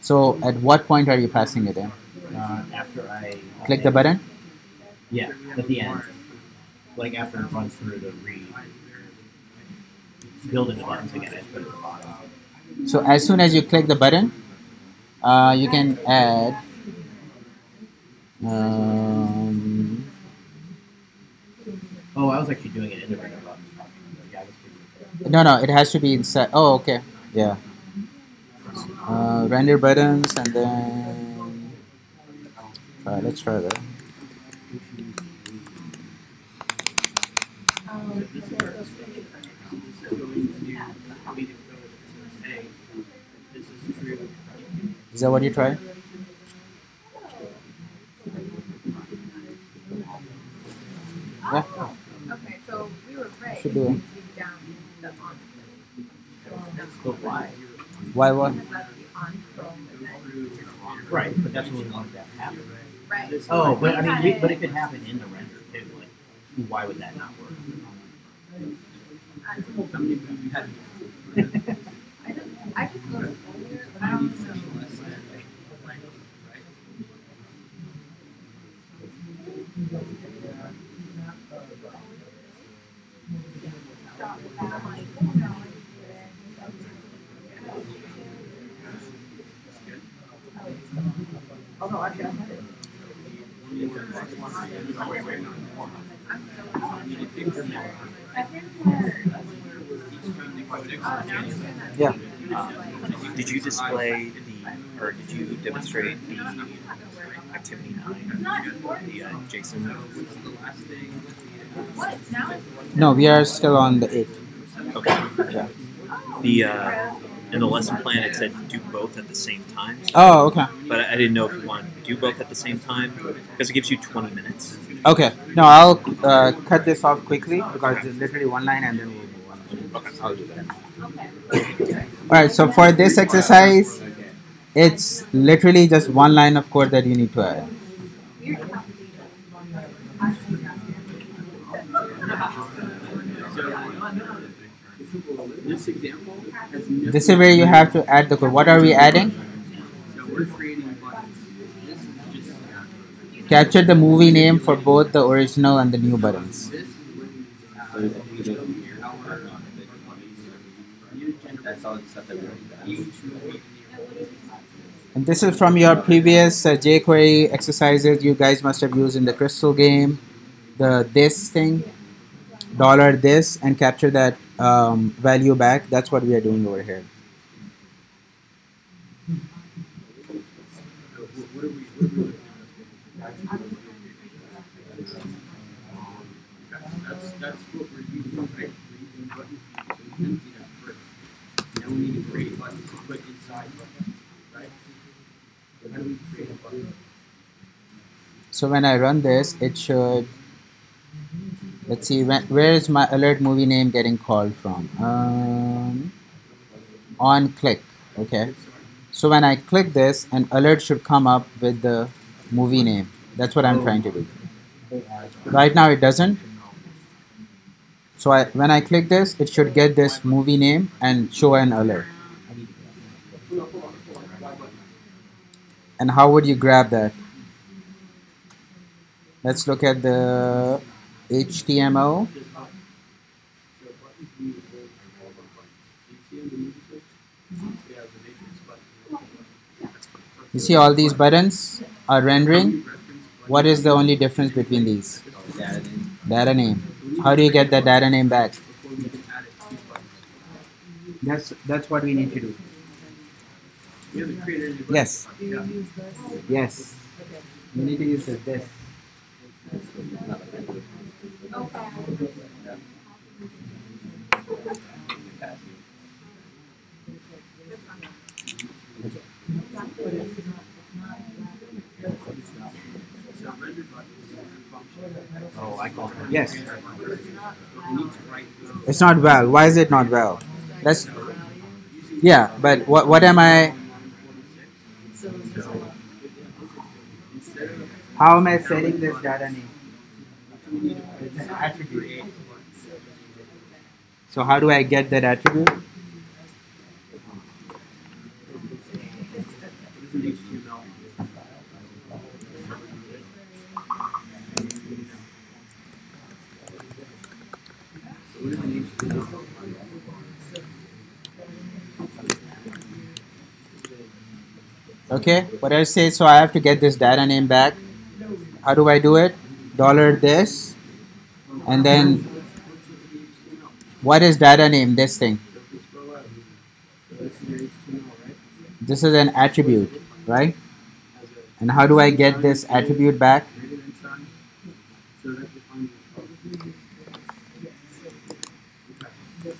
So at what point are you passing it in? After I... Click the button? Yeah, at the end. Like after it runs through the read. Building the buttons again, I just put it at the bottom. So as soon as you click the button, you can add Oh, I was actually doing it in the render button. Yeah, no, it has to be inside. Oh, okay. Yeah. Render buttons and then let's try that. Is that what you tried? Yeah. okay, so we were right. Should do it. Down the on. But why? Why what? Because that's the on event. Right, but that's what we wanted that to happen. Right. Oh, but I mean, but it could happen in the render too. Like, why would that not work? I just looked earlier, but I don't know. Oh no, actually, I had it. Yeah. Did you display or did you demonstrate the activity 9, the JSON? No, we are still on the 8. Okay. Yeah. The in the lesson plan it said do both at the same time. Oh, okay. But I didn't know if you wanted to do both at the same time because it gives you 20 minutes. Okay. No, I'll cut this off quickly because it's literally one line and then we'll move on. Okay. I'll do that. Alright, so for this exercise, it's literally just one line of code that you need to add. This example has no. This is where you have to add the code. What are we adding? So we're creating buttons. This is just Capture the movie name for both the original and the new buttons. this is That's all the stuff that we And this is from your previous jQuery exercises you guys must have used in the Crystal game. The this thing, $this, and capture that value back. That's what we are doing over here. That's what we're using, right? We're using buttons so we can see that first. Now we need to create buttons to put inside buttons, right? So how do we create a button? So when I run this, it should. Let's see, where is my alert movie name getting called from? On click, okay. So when I click this, an alert should come up with the movie name. That's what I'm trying to do. Right now it doesn't. So when I click this, it should get this movie name and show an alert. And how would you grab that? Let's look at the HTML. You see all these buttons are rendering. What is the only difference between these? Data name. How do you get that data name back? That's what we need to do. Yes. Yes. We need to use this. Oh, I call it. Yes. It's not val. Why is it not val? That's yeah. But what am I? How am I setting this data name? It's an attribute. So how do I get that attribute? Okay, what I say, so I have to get this data name back. How do I do it? $this, and then what is data name? This thing. This is an attribute, right? And how do I get this attribute back?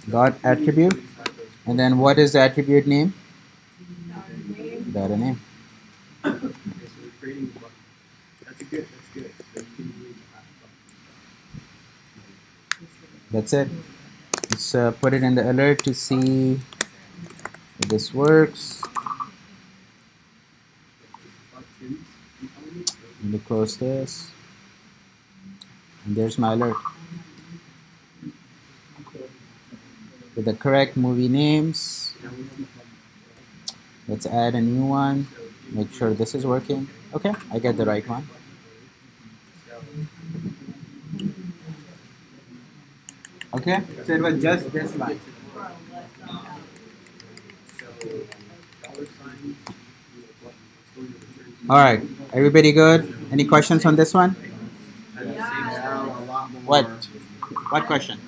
Dot attribute, and then what is the attribute name? Data name. That's it. Let's put it in the alert to see if this works. Let me close this. And there's my alert. With the correct movie names. Let's add a new one. Make sure this is working. Okay, I get the right one. Okay, so it was just this line. Alright, everybody good? Any questions on this one? What? What question?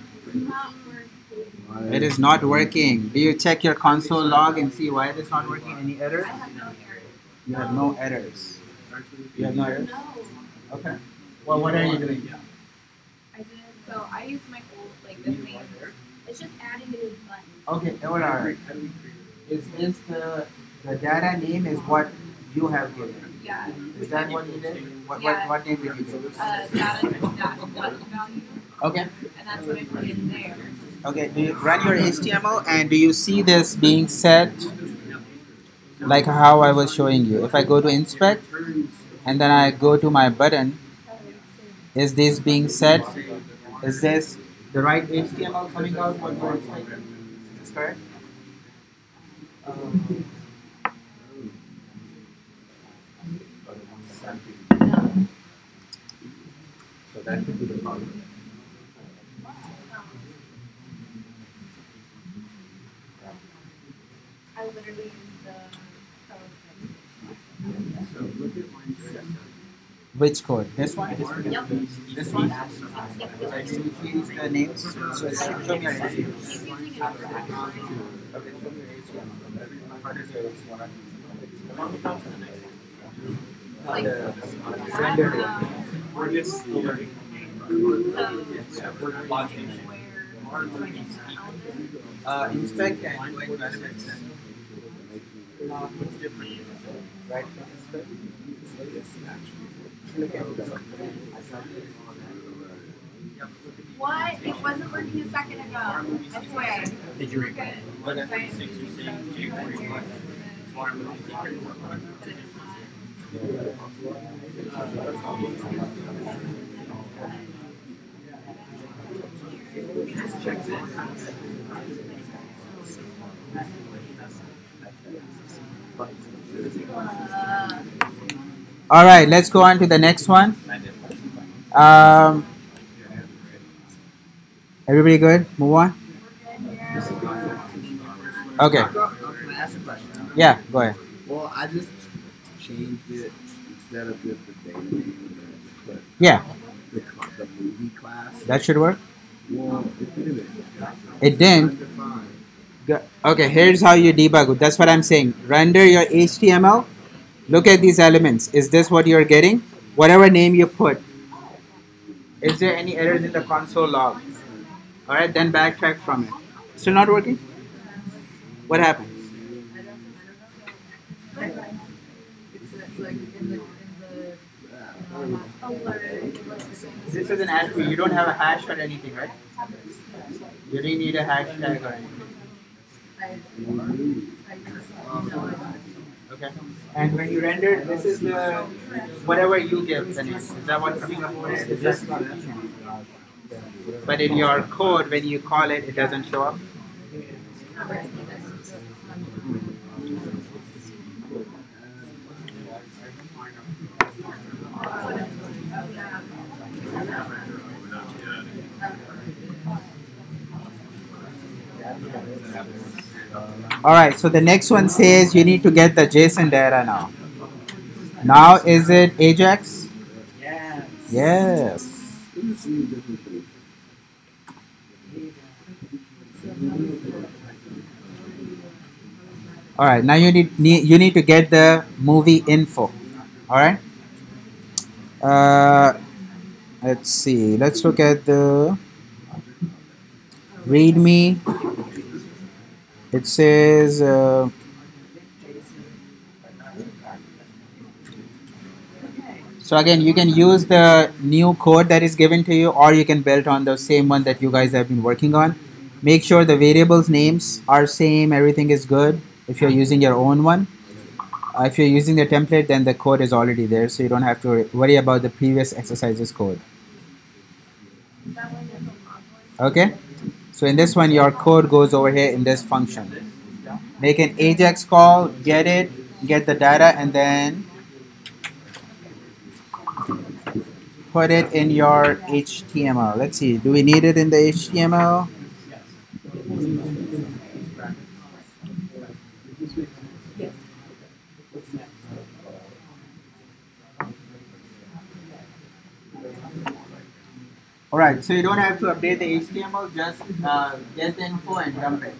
It is not working. Do you check your console log and see why it is not working? Any errors? You have no errors. You have no errors? Okay. Well, what are you doing? I did, so I use my old, like this thing. It's just adding a new button. Okay, alright. Is this the data name is what you have given? Yeah. Is that what you did? What name did you give? Data value. Okay. And that's what I put in there. Okay, do you run your HTML and do you see this being set like how I was showing you? If I go to inspect and then I go to my button, is this being set? Is this the right HTML coming out what we're expecting? Is this correct? So that could be the problem. I literally use the So look at line 7. Which code? This one? Yep. This one? Did you change the names? So show me your HTML. She's using it for Okay, show me your HTML. What is your HTML? like Render. We're just learning. so Logic. Inspect and go into elements and What's different? right. what? It wasn't working a second ago. I swear. Did you read? But it's All right, let's go on to the next one. Everybody good? Move on. Okay. Can I ask a question? Yeah, go ahead. Well, I just changed it instead of just the data name, I just put Yeah, the movie class. that should work. Well, it didn't. It didn't. Undefined. Okay, here's how you debug it. That's what I'm saying. Render your HTML. Look at these elements. Is this what you're getting? Whatever name you put. Is there any errors in the console log? All right, then backtrack from it. Still not working? What happened? This is an attribute. You don't have a hash or anything, right? You didn't need a hashtag or anything. Okay. And when you render, this is the whatever you give the name. Is that what's coming up over here? Is this? But in your code, when you call it, it doesn't show up. All right, so the next one says you need to get the JSON data now. Now is it Ajax? Yes. Yes. All right, now you need to get the movie info. All right. Let's see. Let's look at the README. It says so again, you can use the new code that is given to you, or you can build on the same one that you guys have been working on. Make sure the variables names are same, everything is good if you're using your own one. If you're using the template, then the code is already there, so you don't have to worry about the previous exercises code. Okay, so in this one, your code goes over here in this function. Make an Ajax call, get it, get the data, and then put it in your HTML. Let's see, do we need it in the HTML? Alright, so you don't have to update the HTML, just get the info and dump it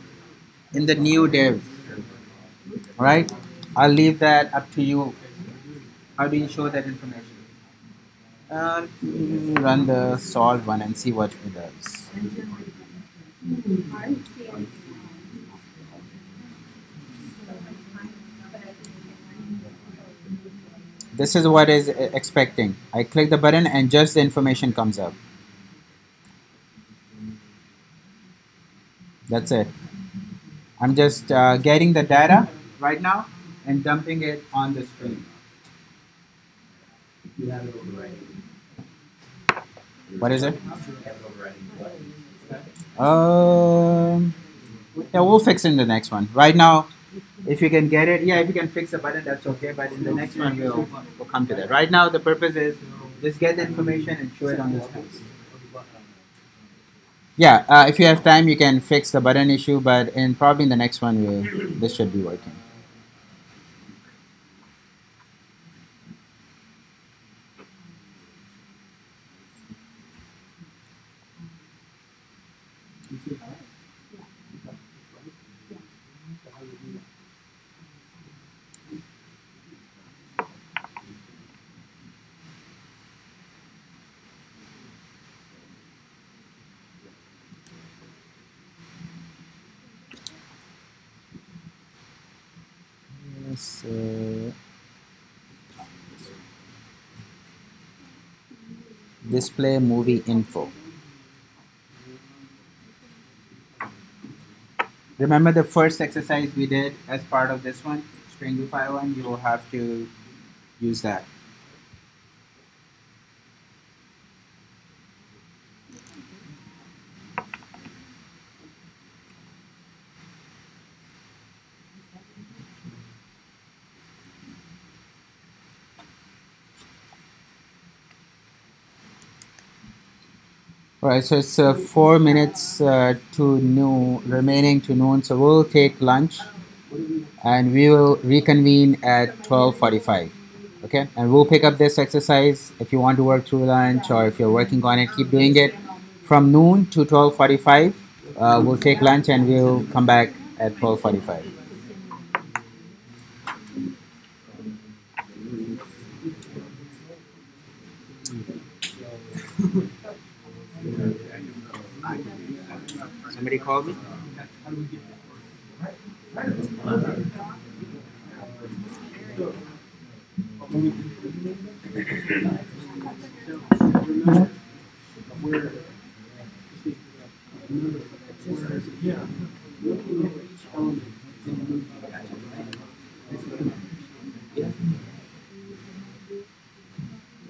in the new div. Alright, I'll leave that up to you. How do you show that information? Run the solve one and see what it does. This is what is expecting. I click the button and just the information comes up. That's it. I'm just getting the data right now and dumping it on the screen. What is it? Yeah, we'll fix it in the next one. Right now, if you can get it, yeah, if you can fix the button, that's okay. But in the next one, we'll come to that. Right now, the purpose is just get the information and show it on the screen. Yeah, if you have time, you can fix the button issue, but probably in the next one, this should be working. Yes, display movie info. Remember the first exercise we did as part of this one, Stringify one, you will have to use that. All right, so it's 4 minutes to noon, remaining to noon. So we'll take lunch, and we will reconvene at 12:45. Okay, and we'll pick up this exercise if you want to work through lunch, or if you're working on it, keep doing it from noon to 12:45. We'll take lunch, and we'll come back at 12:45. Somebody called me?